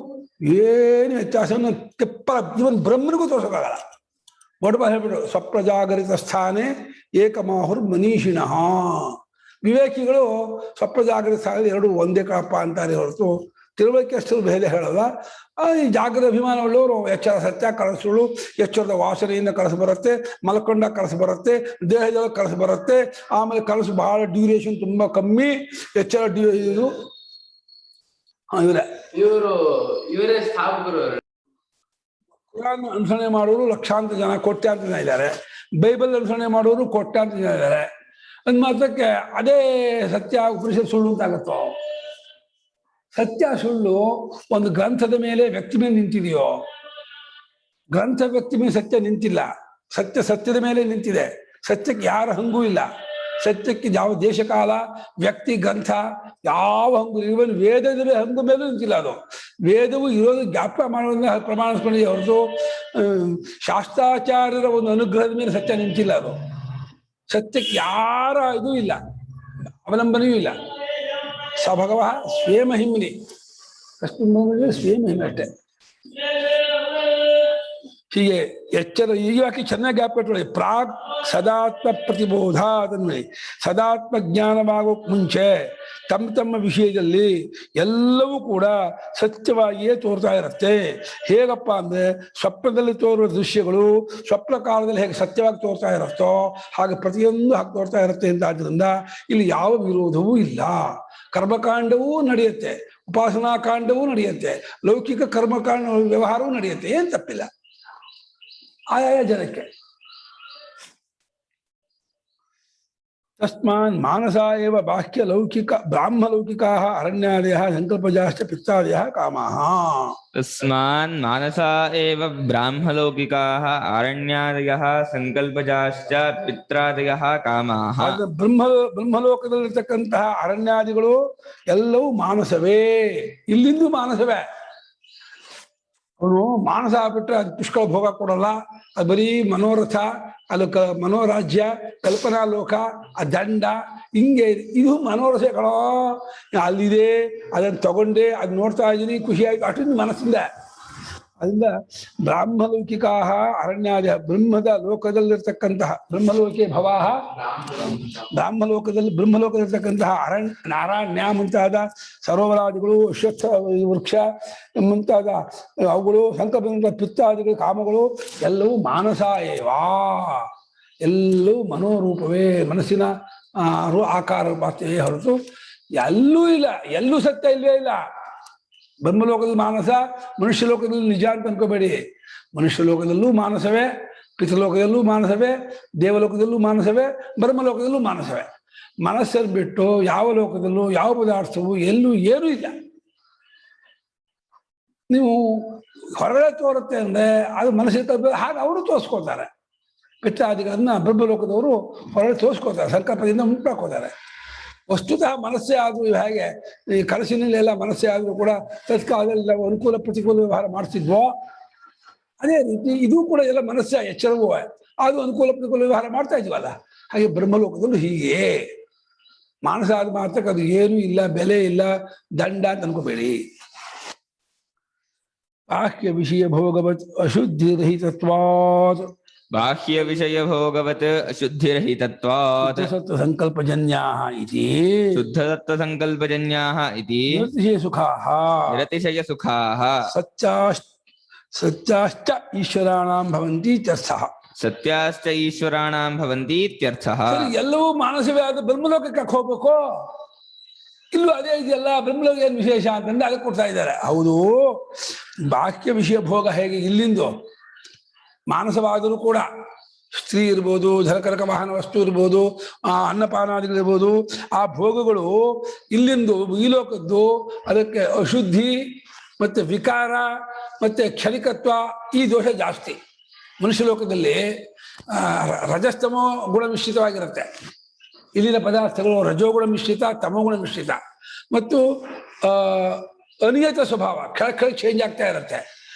ಏನು ವ್ಯತ್ಯಾಸವನ್ನು ತೆಪ್ಪಲ ಇವನ್ ಬ್ರಹ್ಮನಿಗೂ ತೋರಿಸೋಕ್ಕಾಗಲ್ಲ. ಬಡಬ ಹೇಳ್ಬಿಟ್ಟು ಸ್ವಪ್ರಜಾಗರಿತ ಸ್ಥಾನೆ ಏಕಮಾಹುರ್ ಮನೀಷಿಣಃ. ವಿವೇಕಿಗಳು ಸ್ವಪ್ರಜಾಗರಿತ ಸ್ಥಾನದಲ್ಲಿ ಎರಡು ಒಂದೇ ಕಳಪ ಅಂತಾರೆ ಹೊರತು ತಿಳುವಳಿಕೆಯಷ್ಟು ಭೇದ ಹೇಳಲ್ಲ. ಈ ಜಾಗೃತ ಅಭಿಮಾನ ಉಳ್ಳವರು ಎಚ್ಚರ ಸತ್ಯ ಕಳಸುಳು, ಎಚ್ಚರದ ವಾಸನೆಯಿಂದ ಕಳಸು ಬರುತ್ತೆ, ಮಲ್ಕೊಂಡ ಕಳಸು ಬರುತ್ತೆ, ದೇಹದಲ್ಲಿ ಕಳಸು ಬರುತ್ತೆ. ಆಮೇಲೆ ಕಳಸು ಬಹಳ ಡ್ಯೂರೇಷನ್ ತುಂಬಾ ಕಮ್ಮಿ, ಎಚ್ಚರ ಇದು ಇವರೇ ಸ್ಥಾಪಕರು. ಕುರಾನ್ ಅನುಸರಣೆ ಮಾಡೋರು ಲಕ್ಷಾಂತರ ಜನ, ಕೋಟ್ಯಾಂತರ ಜನ ಇದ್ದಾರೆ. ಬೈಬಲ್ ಅನುಸರಣೆ ಮಾಡೋರು ಕೋಟ್ಯಾಂತರ ಜನ ಇದ್ದಾರೆ. ಅಂದ್ ಮಾತ್ರಕ್ಕೆ ಅದೇ ಸತ್ಯ ಉಪನಿಷತ್ ಸುಳ್ಳು ಅಂತಾಗತ್ತೋ? ಸತ್ಯ ಸುಳ್ಳು ಒಂದು ಗ್ರಂಥದ ಮೇಲೆ ವ್ಯಕ್ತಿ ಮೇಲೆ ನಿಂತಿದೆಯೋ? ಗ್ರಂಥ ವ್ಯಕ್ತಿ ಮೇಲೆ ಸತ್ಯ ನಿಂತಿಲ್ಲ. ಸತ್ಯ ಸತ್ಯದ ಮೇಲೆ ನಿಂತಿದೆ. ಸತ್ಯಕ್ಕೆ ಯಾರ ಹಂಗೂ ಇಲ್ಲ. ಸತ್ಯಕ್ಕೆ ಯಾವ ದೇಶಕಾಲ ವ್ಯಕ್ತಿ ಗ್ರಂಥ ಯಾವ ಹಂಗು, ಇವನ್ ವೇದದ ಹಂಗು ಮೇಲೂ ನಿಂತಿಲ್ಲ. ಅದು ವೇದವು ಇರೋದು ಜ್ಞಾಪಕ ಮಾಡೋದನ್ನ ಪ್ರಮಾಣಿಸ್ಕೊಂಡಿದೆ ಹೊರತು ಶಾಸ್ತ್ರಾಚಾರ್ಯರ ಒಂದು ಅನುಗ್ರಹದ ಮೇಲೆ ಸತ್ಯ ನಿಂತಿಲ್ಲ. ಅದು ಸತ್ಯಕ್ಕೆ ಯಾರ ಇದೂ ಇಲ್ಲ, ಅವಲಂಬನೆಯೂ ಇಲ್ಲ. ಸ ಭಗವ ಸ್ವಯಂಹಿಮ್ನಿ, ಅಷ್ಟು ಸ್ವಯಂಹಿಮಿ ಅಷ್ಟೇ. ಹೀಗೆ ಎಚ್ಚರ ಈ ವಾಕ್ಯ ಚೆನ್ನಾಗಿ ಜ್ಞಾಪಕಟ್ಕೊಳ್ಳಿ. ಪ್ರಾಕ್ ಸದಾತ್ಮ ಪ್ರತಿಬೋಧ ಅದನ್ನು ಸದಾತ್ಮ ಜ್ಞಾನವಾಗೋಕ್ ಮುಂಚೆ ತಮ್ಮ ವಿಷಯದಲ್ಲಿ ಎಲ್ಲವೂ ಕೂಡ ಸತ್ಯವಾಗಿಯೇ ತೋರ್ತಾ ಇರುತ್ತೆ. ಹೇಗಪ್ಪ ಅಂದ್ರೆ ಸ್ವಪ್ನದಲ್ಲಿ ತೋರುವ ದೃಶ್ಯಗಳು ಸ್ವಪ್ನ ಕಾಲದಲ್ಲಿ ಹೇಗೆ ಸತ್ಯವಾಗಿ ತೋರ್ತಾ ಇರುತ್ತೋ ಹಾಗೆ ಪ್ರತಿಯೊಂದು ಹಾಗೆ ತೋರ್ತಾ ಇರುತ್ತೆ ಅಂತ. ಆದ್ದರಿಂದ ಇಲ್ಲಿ ಯಾವ ವಿರೋಧವೂ ಇಲ್ಲ. ಕರ್ಮಕಾಂಡವೂ ನಡೆಯುತ್ತೆ, ಉಪಾಸನಾ ಕಾಂಡವೂ ನಡೆಯುತ್ತೆ, ಲೌಕಿಕ ಕರ್ಮಕಾಂಡ ವ್ಯವಹಾರವೂ ನಡೆಯುತ್ತೆ. ಏನ್ ತಪ್ಪಿಲ್ಲ ಆಯಾಯ ಜನಕ್ಕೆ. ತಸ್ಮಾನ್ ಮಾನಸ ಏವ ಬಾಹ್ಯ ಲೌಕಿಕ ಬ್ರಾಹ್ಮ ಲೌಕಿಕಾ ಅರಣ್ಯಾದಯ ಸಂಕಲ್ಪಜಾಶ್ಚ ಪಿತ್ತಾದಯ ಕಾಮಾಃ. ತಸ್ಮಾನ್ ಮಾನಸ ಏವ ಬ್ರಾಹ್ಮಲೌಕಿಕಾಃ ಅರಣ್ಯಾದಯಃ ಸಂಕಲ್ಪಜಾಶ್ಚ ಪಿತ್ರಾದಯಃ ಕಾಮಾಃ. ಬ್ರಹ್ಮಲೋಕದಲ್ಲಿರ್ತಕ್ಕಂತಹ ಅರಣ್ಯಾದಿಗಳು ಎಲ್ಲವೂ ಮಾನಸವೇ. ಇಲ್ಲಿಂದು ಮಾನಸವೇ. ಅವನು ಮಾನಸ ಆಗ್ಬಿಟ್ರೆ ಅದು ಪುಷ್ಕಳ ಭೋಗ ಕೊಡಲ್ಲ. ಅದು ಬರೀ ಮನೋರಥ, ಅದು ಮನೋರಾಜ್ಯ, ಕಲ್ಪನಾ ಲೋಕ, ಆ ದಂಡ, ಹಿಂಗೆ ಇದು ಮನೋರಥಗಳೋ. ಅಲ್ಲಿದೆ, ಅದನ್ನು ತಗೊಂಡೆ, ಅದು ನೋಡ್ತಾ ಇದ್ದೀನಿ, ಖುಷಿಯಾಗಿ ಅಷ್ಟು ಮನಸ್ಸಿಂದ. ಅದರಿಂದ ಬ್ರಾಹ್ಮಲೌಕಿಕಾ ಅರಣ್ಯಾದ ಬ್ರಹ್ಮದ ಲೋಕದಲ್ಲಿರ್ತಕ್ಕಂತಹ ಬ್ರಹ್ಮಲೋಕೆ ಭವಾಹ, ಬ್ರಹ್ಮಲೋಕದಲ್ಲಿರ್ತಕ್ಕಂತಹ ನಾರಾಯಣ್ಯ ಮುಂತಾದ ಸರೋವರಾದಿಗಳು, ಅಶ್ವತ್ಥ ವೃಕ್ಷ ಮುಂತಾದ ಅವುಗಳು, ಸಂಕಲ್ಪ ಪಿತ್ತಾದಿಗಳು, ಕಾಮಗಳು ಎಲ್ಲವೂ ಮಾನಸ ಏವಾ. ಎಲ್ಲವೂ ಮನೋರೂಪವೇ, ಮನಸ್ಸಿನ ಆಕಾರ ಮಾತ್ರವೇ ಹೊರತು ಎಲ್ಲೂ ಇಲ್ಲ. ಎಲ್ಲೂ ಸತ್ಯ ಇಲ್ಲವೇ ಇಲ್ಲ. ಬ್ರಹ್ಮಲೋಕದಲ್ಲಿ ಮಾನಸ, ಮನುಷ್ಯ ಲೋಕದಲ್ಲಿ ನಿಜ ಅಂತ ಅನ್ಕೋಬೇಡಿ. ಮನುಷ್ಯ ಲೋಕದಲ್ಲೂ ಮಾನಸವೇ, ಪಿತೃಲೋಕದಲ್ಲೂ ಮಾನಸವೇ, ದೇವಲೋಕದಲ್ಲೂ ಮಾನಸವೇ, ಬ್ರಹ್ಮಲೋಕದಲ್ಲೂ ಮಾನಸವೇ. ಮನಸ್ಸನ್ನು ಬಿಟ್ಟು ಯಾವ ಲೋಕದಲ್ಲೂ ಯಾವ ಪದಾರ್ಥವೂ ಎಲ್ಲೂ ಏನೂ ಇಲ್ಲ. ನೀವು ಹೊರಗಡೆ ತೋರುತ್ತೆ ಅಂದ್ರೆ ಅದು ಮನಸ್ಸಿನ ಹಾಗೆ ಅವರು ತೋರಿಸ್ಕೋತಾರೆ. ಪಿತ್ರಾದಿಗಳನ್ನ ಬ್ರಹ್ಮಲೋಕದವರು ಹೊರಗಡೆ ತೋರಿಸ್ಕೋತಾರೆ, ಸಂಕಲ್ಪದಿಂದ ಉಂಟಾಕೋತಾರೆ. ವಸ್ತುತಃ ಮನಸ್ಸೇ ಆದರೂ ಹೇಗೆ ಈ ಕನಸಿನಲ್ಲೆಲ್ಲ ಮನಸ್ಸೇ ಆದರೂ ಕೂಡ ತತ್ಕಾಲದಲ್ಲಿ ನಾವು ಅನುಕೂಲ ಪ್ರತಿಕೂಲ ವ್ಯವಹಾರ ಮಾಡ್ತಿದ್ವೋ ಅದೇ ರೀತಿ ಇದು ಕೂಡ ಎಲ್ಲ ಮನಸ್ಸೇ ಎಚ್ಚರವೂ ಅದು ಅನುಕೂಲ ಪ್ರತಿಕೂಲ ವ್ಯವಹಾರ ಮಾಡ್ತಾ ಇದ್ವಲ್ಲ. ಹಾಗೆ ಬ್ರಹ್ಮಲೋಕದಲ್ಲೂ ಹೀಗೆ ಮಾನಸ ಆದ ಮಾತ್ರಕ್ಕೆ ಅದು ಏನೂ ಇಲ್ಲ, ಬೆಲೆ ಇಲ್ಲ, ದಂಡ ಅಂತ ಅನ್ಕೋಬೇಡಿ. ಬಾಹ್ಯ ವಿಷಯ ಭೋಗವತ್ ಅಶುದ್ಧಿರಹಿತತ್ವಾತ್, ಬಾಹ್ಯ ವಿಷಯ ಭೋಗವತ್ ಅಶುದ್ಧಿರಹಿತತ್ವಾತ್ ಸತ್ವ ಸಂಕಲ್ಪಜನ್ಯಾಃ ಇತಿ ಶುದ್ಧಸತ್ವ ಸಂಕಲ್ಪಜನ್ಯಾಃ ಇತಿ ನಿರತಿಶಯ ಸುಖಾಃ ನಿರತಿಶಯ ಸುಖಾಃ ಸತ್ಯಾಶ್ಚ ಈಶ್ವರಾಣಾಂ ಭವಂತಿ ಇತ್ಯರ್ಥಃ. ಸತ್ಯಾಶ್ಚ ಈಶ್ವರಾಣಾಂ ಭವಂತಿ ಇತ್ಯರ್ಥಃ. ಎಲ್ಲವೂ ಮಾನಸವೇ ಆದ ಬ್ರಹ್ಮಲೋಕಕ್ಕೆ ಹೋಗ್ಬೇಕು. ಇಲ್ಲೂ ಅದೇ ಇದೆಯಲ್ಲ ಬ್ರಹ್ಮಲೋಕ ಏನು ವಿಶೇಷ ಅಂತಂದ್ರೆ ಅದಕ್ಕೆ ಕೊಡ್ತಾ ಇದ್ದಾರೆ. ಹೌದು, ಬಾಹ್ಯ ವಿಷಯ ಭೋಗ ಹೇಗೆ ಇಲ್ಲಿಂದು ಮಾನಸವಾದರೂ ಕೂಡ ಸ್ತ್ರೀ ಇರ್ಬೋದು, ಝರಕರಕ ವಾಹನ ವಸ್ತು ಇರ್ಬೋದು, ಅನ್ನಪಾನಾದಿಗಳಿರ್ಬೋದು, ಆ ಭೋಗಗಳು ಇಲ್ಲಿಂದು ಈ ಲೋಕದ್ದು ಅದಕ್ಕೆ ಅಶುದ್ಧಿ ಮತ್ತೆ ವಿಕಾರ ಮತ್ತೆ ಕ್ಷಣಿಕತ್ವ ಈ ದೋಷ ಜಾಸ್ತಿ. ಮನುಷ್ಯ ಲೋಕದಲ್ಲಿ ರಜಸ್ತಮೋ ಗುಣ ಮಿಶ್ರಿತವಾಗಿರುತ್ತೆ. ಇಲ್ಲಿನ ಪದಾರ್ಥಗಳು ರಜೋಗುಣ ಮಿಶ್ರಿತ, ತಮೋಗುಣ ಮಿಶ್ರಿತ ಮತ್ತು ಅನಿಯತ ಸ್ವಭಾವ ಕೆಳ ಚೇಂಜ್ ಆಗ್ತಾ ಇರುತ್ತೆ.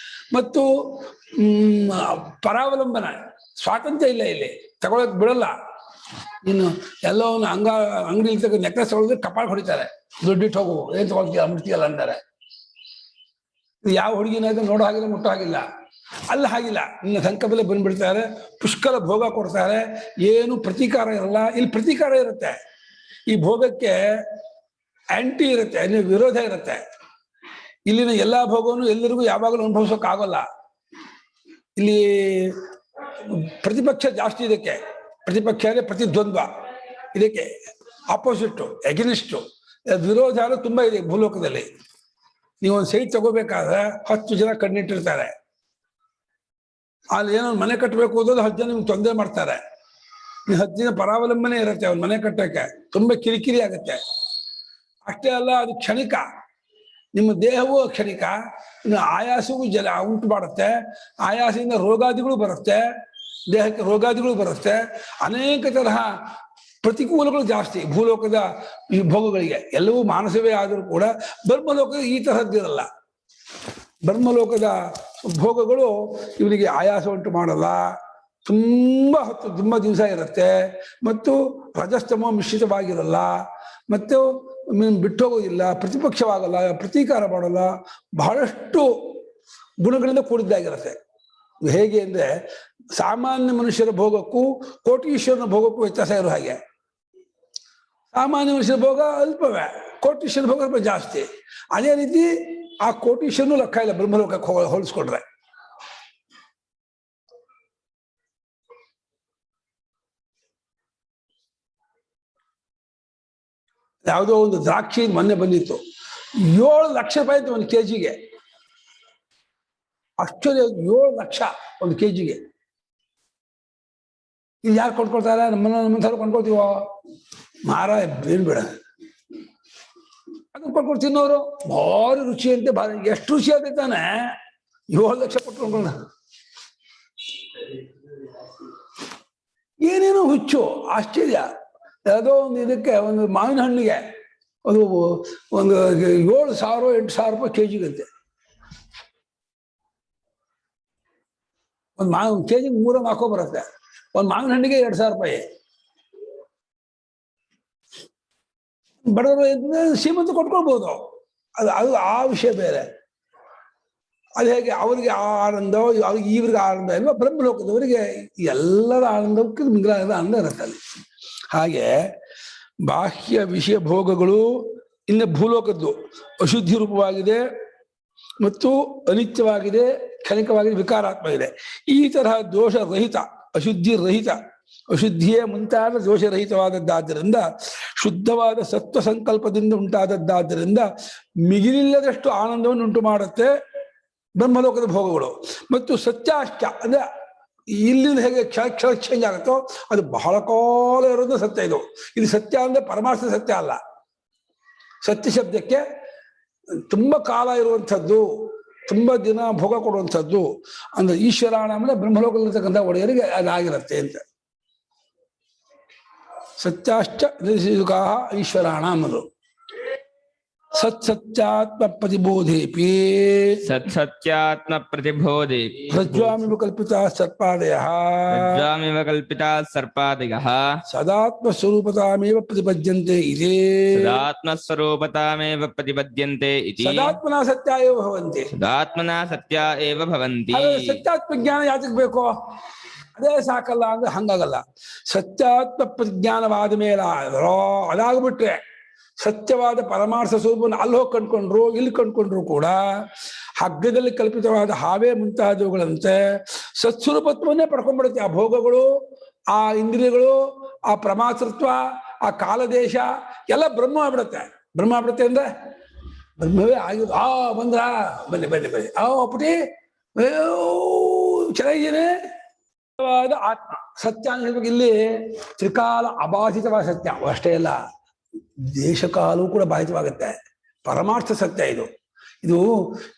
ಮತ್ತು ಪರಾವಲಂಬನ ಸ್ವಾತಂತ್ರ್ಯ ಇಲ್ಲ, ಇಲ್ಲಿ ತಗೊಳಕ್ ಬಿಡಲ್ಲ. ಇನ್ನು ಎಲ್ಲೋ ಒಂದು ಅಂಗಡಿ ತಗೊಂಡು ನೆಕ್ಲೆಸ್ ತಗೊಳಿದ್ರೆ ಕಪಾಳ ಹೊಡಿತಾರೆ, ದುಡ್ಡಿಟ್ಟು ಹೋಗು, ಏನ್ ತಗೊಳ್ತೀಯ ಮುಟ್ತೀಯಲ್ಲ ಅಂತಾರೆ. ಯಾವ ಹುಡುಗಿನ ನೋಡೋ ಹಾಗಿಲ್ಲ, ಮುಟ್ಟೋ ಹಾಗಿಲ್ಲ. ಅಲ್ಲಿ ಹಾಗಿಲ್ಲ, ನಿನ್ನ ಸಂಕಲ್ಪದಲ್ಲಿ ಬಂದ್ಬಿಡ್ತಾರೆ, ಪುಷ್ಕಲ ಭೋಗ ಕೊಡ್ತಾರೆ, ಏನು ಪ್ರತೀಕಾರ ಇರಲ್ಲ. ಇಲ್ಲಿ ಪ್ರತೀಕಾರ ಇರುತ್ತೆ, ಈ ಭೋಗಕ್ಕೆ ಆಂಟಿ ಇರುತ್ತೆ, ಅಲ್ಲಿ ವಿರೋಧ ಇರುತ್ತೆ. ಇಲ್ಲಿನ ಎಲ್ಲಾ ಭೋಗವನ್ನು ಎಲ್ಲರಿಗೂ ಯಾವಾಗಲೂ ಅನುಭವಿಸೋಕ್ಕಾಗಲ್ಲ. ಇಲ್ಲಿ ಪ್ರತಿಪಕ್ಷ ಜಾಸ್ತಿ, ಇದಕ್ಕೆ ಪ್ರತಿಪಕ್ಷ ಅಂದರೆ ಪ್ರತಿದ್ವಂದ್ವ, ಇದಕ್ಕೆ ಆಪೋಸಿಟ್ಟು ಎಗನಿಸ್ಟು ವಿರೋಧ ತುಂಬಾ ಇದೆ ಭೂಲೋಕದಲ್ಲಿ. ನೀವೊಂದು ಸೈಟ್ ತಗೋಬೇಕಾದ್ರೆ 10 ಜನ ಕಣ್ಣಿಟ್ಟಿರ್ತಾರೆ. ಅಲ್ಲಿ ಏನೋ ಮನೆ ಕಟ್ಟಬೇಕು ಅನ್ನೋದು 10 ಜನ ನಿಮ್ಗೆ ತೊಂದರೆ ಮಾಡ್ತಾರೆ. ನೀವು 10 ಜನ ಪರಾವಲಂಬನೆ ಇರುತ್ತೆ ಅವ್ನು ಮನೆ ಕಟ್ಟಕ್ಕೆ, ತುಂಬಾ ಕಿರಿಕಿರಿ ಆಗುತ್ತೆ. ಅಷ್ಟೇ ಅಲ್ಲ, ಅದು ಕ್ಷಣಿಕ, ನಿಮ್ಮ ದೇಹವೂ ಕ್ಷಣಿಕ, ಇನ್ನು ಆಯಾಸವೂ ಉಂಟು ಮಾಡುತ್ತೆ. ಆಯಾಸದಿಂದ ರೋಗಾದಿಗಳು ಬರುತ್ತೆ, ದೇಹಕ್ಕೆ ರೋಗಾದಿಗಳು ಬರುತ್ತೆ. ಅನೇಕ ತರಹ ಪ್ರತಿಕೂಲಗಳು ಜಾಸ್ತಿ ಭೂಲೋಕದ ಈ ಭೋಗಗಳಿಗೆ. ಎಲ್ಲವೂ ಮಾನಸವೇ ಆದರೂ ಕೂಡ ಬ್ರಹ್ಮಲೋಕದ ಈ ತರಹದ್ದಿರಲ್ಲ. ಬ್ರಹ್ಮಲೋಕದ ಭೋಗಗಳು ಇವನಿಗೆ ಆಯಾಸ ಉಂಟು ಮಾಡಲ್ಲ, ತುಂಬಾ ಹೊತ್ತು ತುಂಬಾ ದಿವಸ ಇರುತ್ತೆ, ಮತ್ತು ರಜಸ್ತಮೋ ಮಿಶ್ರಿತವಾಗಿರಲ್ಲ, ಮತ್ತು ಬಿಟ್ಟೋಗೋದಿಲ್ಲ, ಪ್ರತಿಪಕ್ಷವಾಗಲ್ಲ, ಪ್ರತೀಕಾರ ಮಾಡಲ್ಲ, ಬಹಳಷ್ಟು ಗುಣಗಳಿಂದ ಕೂಡಿದ್ದಾಗಿರುತ್ತೆ. ಹೇಗೆ ಅಂದ್ರೆ ಸಾಮಾನ್ಯ ಮನುಷ್ಯರ ಭೋಗಕ್ಕೂ ಕೋಟೀಶ್ವರನ ಭೋಗಕ್ಕೂ ವ್ಯತ್ಯಾಸ ಇರೋ ಹಾಗೆ. ಸಾಮಾನ್ಯ ಮನುಷ್ಯರ ಭೋಗ ಅಲ್ಪವೇ, ಕೋಟೀಶ್ವರನ ಭೋಗ ಸ್ವಲ್ಪ ಜಾಸ್ತಿ. ಅದೇ ರೀತಿ ಆ ಕೋಟೀಶ್ವರನು ಲೆಕ್ಕ ಇಲ್ಲ ಬ್ರಹ್ಮಲೋಕಕ್ಕೆ ಹೋಲಿಸ್ಕೊಂಡ್ರೆ. ಯಾವುದೋ ಒಂದು ದ್ರಾಕ್ಷಿ ಮೊನ್ನೆ ಬಂದಿತ್ತು, 7 ಲಕ್ಷ ರೂಪಾಯಿ ಇತ್ತು ಒಂದು ಕೆಜಿಗೆ. ಆಶ್ಚರ್ಯ, 7 ಲಕ್ಷ ಒಂದು ಕೆಜಿಗೆ. ಇದು ಯಾರು ಕೊಂಡ್ಕೊಳ್ತಾರೆ? ನಮ್ಮಂಥವ್ರು ಕೊಂಡ್ಕೊಳ್ತೀವೋ ಮಾರಾಯ, ಏನ್ ಬೇಡ ಅದನ್ನ ಕೊಂಡ್ಕೊಂಡು ತಿನ್ನೋರು. ಭಾರಿ ರುಚಿ ಅಂತೆ, ಭಾರಿ ಎಷ್ಟು ರುಚಿ ಆಗ್ತಾನೆ, 7 ಲಕ್ಷ ಕೊಟ್ಟು ಕೊಂಡ್ಕೊಂಡ. ಏನೇನೋ ಹುಚ್ಚು, ಆಶ್ಚರ್ಯ. ಯಾವುದೋ ಒಂದು ಇದಕ್ಕೆ, ಒಂದು ಮಾವಿನ ಹಣ್ಣಿಗೆ ಒಂದು 7,000 8,000 ರೂಪಾಯಿ ಕೆಜಿಗಂತೆ. ಒಂದು ಕೆಜಿಗೆ 3-4 ಬರುತ್ತೆ. ಒಂದು ಮಾವಿನ ಹಣ್ಣಿಗೆ 2,000 ರೂಪಾಯಿ. ಬಡವರು ಶ್ರೀಮಂತ ಕೊಟ್ಕೊಳ್ಬಹುದು, ಅದು ಆ ವಿಷಯ ಬೇರೆ. ಅದು ಹೇಗೆ ಅವರಿಗೆ ಆ ಆನಂದ, ಅವ್ರಿಗೆ ಇವ್ರಿಗೆ ಆನಂದ ಇಲ್ವಾ? ಬ್ರಹ್ಮಲೋಕದವರಿಗೆ ಎಲ್ಲರ ಆನಂದಕ್ಕೆ ಮಿಂಗಲಾದ ಆನಂದ ಇರುತ್ತೆ ಅಲ್ಲಿ. ಹಾಗೆ ಬಾಹ್ಯ ವಿಷಯ ಭೋಗಗಳು ಇನ್ನು ಭೂಲೋಕದ್ದು ಅಶುದ್ಧಿ ರೂಪವಾಗಿದೆ ಮತ್ತು ಅನಿತ್ಯವಾಗಿದೆ, ಕ್ಷಣಿಕವಾಗಿದೆ, ವಿಕಾರಾತ್ಮಕವಾಗಿದೆ. ಈ ತರಹ ದೋಷ ರಹಿತ, ಅಶುದ್ಧಿ ರಹಿತ, ಅಶುದ್ಧಿಯೇ ಮುಂತಾದ ದೋಷರಹಿತವಾದದ್ದಾದ್ದರಿಂದ, ಶುದ್ಧವಾದ ಸತ್ವ ಸಂಕಲ್ಪದಿಂದ ಉಂಟಾದದ್ದಾದ್ದರಿಂದ ಮಿಗಿಲಿಲ್ಲದಷ್ಟು ಆನಂದವನ್ನು ಉಂಟು ಮಾಡುತ್ತೆ ಬ್ರಹ್ಮಲೋಕದ ಭೋಗಗಳು. ಮತ್ತು ಸತ್ಯಾಶ್ಚ ಅಂದ್ರೆ ಇಲ್ಲಿಂದ ಹೇಗೆ ಕ್ಷಣ ಚೇಂಜ್ ಆಗುತ್ತೋ ಅದು ಬಹಳ ಕಾಲ ಇರೋದು ಸತ್ಯ. ಇದು ಸತ್ಯ ಅಂದ್ರೆ ಪರಮಾರ್ಥ ಸತ್ಯ ಅಲ್ಲ. ಸತ್ಯ ಶಬ್ದಕ್ಕೆ ತುಂಬಾ ಕಾಲ ಇರುವಂಥದ್ದು, ತುಂಬಾ ದಿನ ಭೋಗ ಕೊಡುವಂಥದ್ದು ಅಂದ್ರೆ ಈಶ್ವರಾಣ ಅಂದ್ರೆ ಬ್ರಹ್ಮಲೋಕದಲ್ಲಿರ್ತಕ್ಕಂಥ ಒಡೆಯರಿಗೆ ಅದಾಗಿರುತ್ತೆ ಅಂತ. ಸತ್ಯಾಶ್ಚ ನಿರ್ಸಿದುಕಾಹ ಈಶ್ವರಾಣ ಅನ್ನೋದು. ಸತ್ಸತ್ಯಾತ್ಮ ಪ್ರತಿಬೋಧೇಪಿ ಸತ್ಸತ್ಯಾತ್ಮ ಪ್ರತಿಬೋಧೇಪಿ ಪ್ರಜ್ವಾಮಿವ ಕಲ್ಪಿತಾ ಸರ್ಪಾದಯಃ ಪ್ರಜ್ವಾಮಿವ ಕಲ್ಪಿತಾ ಸರ್ಪಾದಯಃ ಸದಾತ್ಮ ಸ್ವರೂಪತಾಮೇವ ಪ್ರತಿಪದ್ಯಂತೆ ಇದೇ. ಸದಾತ್ಮ ಸ್ವರೂಪತಾಮೇವ ಪ್ರತಿಪದ್ಯಂತೆ ಇತಿ. ಸದಾತ್ಮನಾ ಸತ್ಯ ಏವ ಭವಂತಿ. ಸದಾತ್ಮನಾ ಸತ್ಯ ಏವ ಭವಂತಿ. ಸತ್ಯಾತ್ಮ ಜ್ಞಾನ ಯಾತಕ್ಕೆ ಬೇಕೋ? ಅದೇ ಸಾಕಲ್ಲ ಅಂದ್ರೆ ಹಂಗಾಗಲ್ಲ. ಸತ್ಯಾತ್ಮ ಪ್ರಜ್ಞಾನವಾದ ಮೇಲೆ ಅದಾಗ್ಬಿಟ್ರೆ ಸತ್ಯವಾದ ಪರಮಾರ್ಥ ಸ್ವರೂಪವನ್ನು ಅಲ್ಲಿ ಹೋಗಿ ಕಂಡ್ಕೊಂಡ್ರು, ಇಲ್ಲಿ ಕಂಡ್ಕೊಂಡ್ರು ಕೂಡ ಹಗ್ಗದಲ್ಲಿ ಕಲ್ಪಿತವಾದ ಹಾವೇ ಮುಂತಾದವುಗಳಂತೆ ಸತ್ಸ್ವರೂಪತ್ವನ್ನೇ ಪಡ್ಕೊಂಡ್ಬಿಡುತ್ತೆ. ಆ ಭೋಗಗಳು, ಆ ಇಂದ್ರಿಯಗಳು, ಆ ಪ್ರಮಾತೃತ್ವ, ಆ ಕಾಲದೇಶ ಎಲ್ಲ ಬ್ರಹ್ಮ ಆಗ್ಬಿಡುತ್ತೆ. ಬ್ರಹ್ಮಾವೃತ್ತಿ ಅಂದ್ರೆ ಬ್ರಹ್ಮವೇ ಆಗಿದ್ದು. ಬಂದ್ರ ಬನ್ನಿ ಬನ್ನಿ ಬನ್ನಿ. ಪುಟಿ ಚೆನ್ನಾಗಿದ್ದೇನೆ. ಆತ್ಮ ಸತ್ಯ ಅಂತ ಹೇಳ್ಬೇಕು. ಇಲ್ಲಿ ತ್ರಿಕಾಲ ಅಬಾಧಿತವಾದ ಸತ್ಯ ಅಷ್ಟೇ ಅಲ್ಲ, ದೇಶಕಾಲವೂ ಕೂಡ ಬಾಧಿತವಾಗುತ್ತೆ. ಪರಮಾರ್ಥ ಸತ್ಯ ಇದು. ಇದು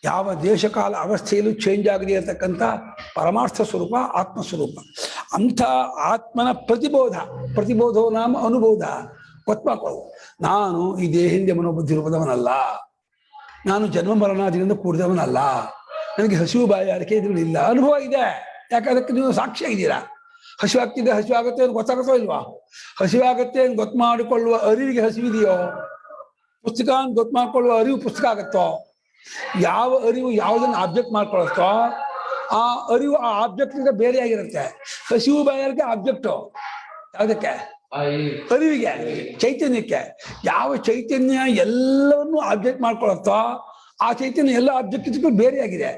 ಯಾವ ದೇಶಕಾಲ ಅವಸ್ಥೆಯಲ್ಲೂ ಚೇಂಜ್ ಆಗಿದೆ ಅಂತಕ್ಕಂಥ ಪರಮಾರ್ಥ ಸ್ವರೂಪ ಆತ್ಮಸ್ವರೂಪ. ಅಂಥ ಆತ್ಮನ ಪ್ರತಿಬೋಧೋ ನಾಮ ಅನುಬೋಧ. ಗೊತ್ತಾಕೊಳ್ಳೋದು, ನಾನು ಈ ದೇಹಿಂದ ಮನೋಬುದ್ಧಿ ರೂಪದವನಲ್ಲ, ನಾನು ಜನ್ಮ ಮರಣಾದಿಗಳಿಂದ ಕೂಡಿದವನಲ್ಲ, ನನಗೆ ಹಸಿವು ಬಾಯಾರಿಕೆ ಇದ್ಗಳಿಲ್ಲ. ಅನುಭವ ಇದೆ, ಯಾಕಂದ್ರೆ ನೀವು ಸಾಕ್ಷಿಯಾಗಿದ್ದೀರಾ. ಹಸಿವಾಗ್ತಿದ್ದೆ, ಹಸಿವಾಗತ್ತೆ ಅಂತ ಗೊತ್ತಾಗುತ್ತೋ ಇಲ್ವಾ? ಹಸಿವಾಗತ್ತೆ ಅಂತ ಗೊತ್ತು ಮಾಡಿಕೊಳ್ಳುವ ಅರಿವಿಗೆ ಹಸಿವಿದೆಯೋ? ಪುಸ್ತಕ ಅಂತ ಗೊತ್ತು ಮಾಡ್ಕೊಳ್ಳುವ ಅರಿವು ಪುಸ್ತಕ ಆಗತ್ತೋ? ಯಾವ ಅರಿವು ಯಾವುದನ್ನು ಆಬ್ಜೆಕ್ಟ್ ಮಾಡ್ಕೊಳತ್ತೋ ಆ ಅರಿವು ಆ ಆಬ್ಜೆಕ್ಟ್ ಇಂದ ಬೇರೆ ಆಗಿರುತ್ತೆ. ಹಸಿವು ಬಾಯಾರಿಕೆ ಆಬ್ಜೆಕ್ಟು ಯಾವುದಕ್ಕೆ? ಅರಿವಿಗೆ, ಚೈತನ್ಯಕ್ಕೆ. ಯಾವ ಚೈತನ್ಯ ಎಲ್ಲವನ್ನೂ ಆಬ್ಜೆಕ್ಟ್ ಮಾಡ್ಕೊಳತ್ತೋ ಆ ಚೈತನ್ಯ ಎಲ್ಲ ಆಬ್ಜೆಕ್ಟ್ ಬೇರೆ ಆಗಿದೆ.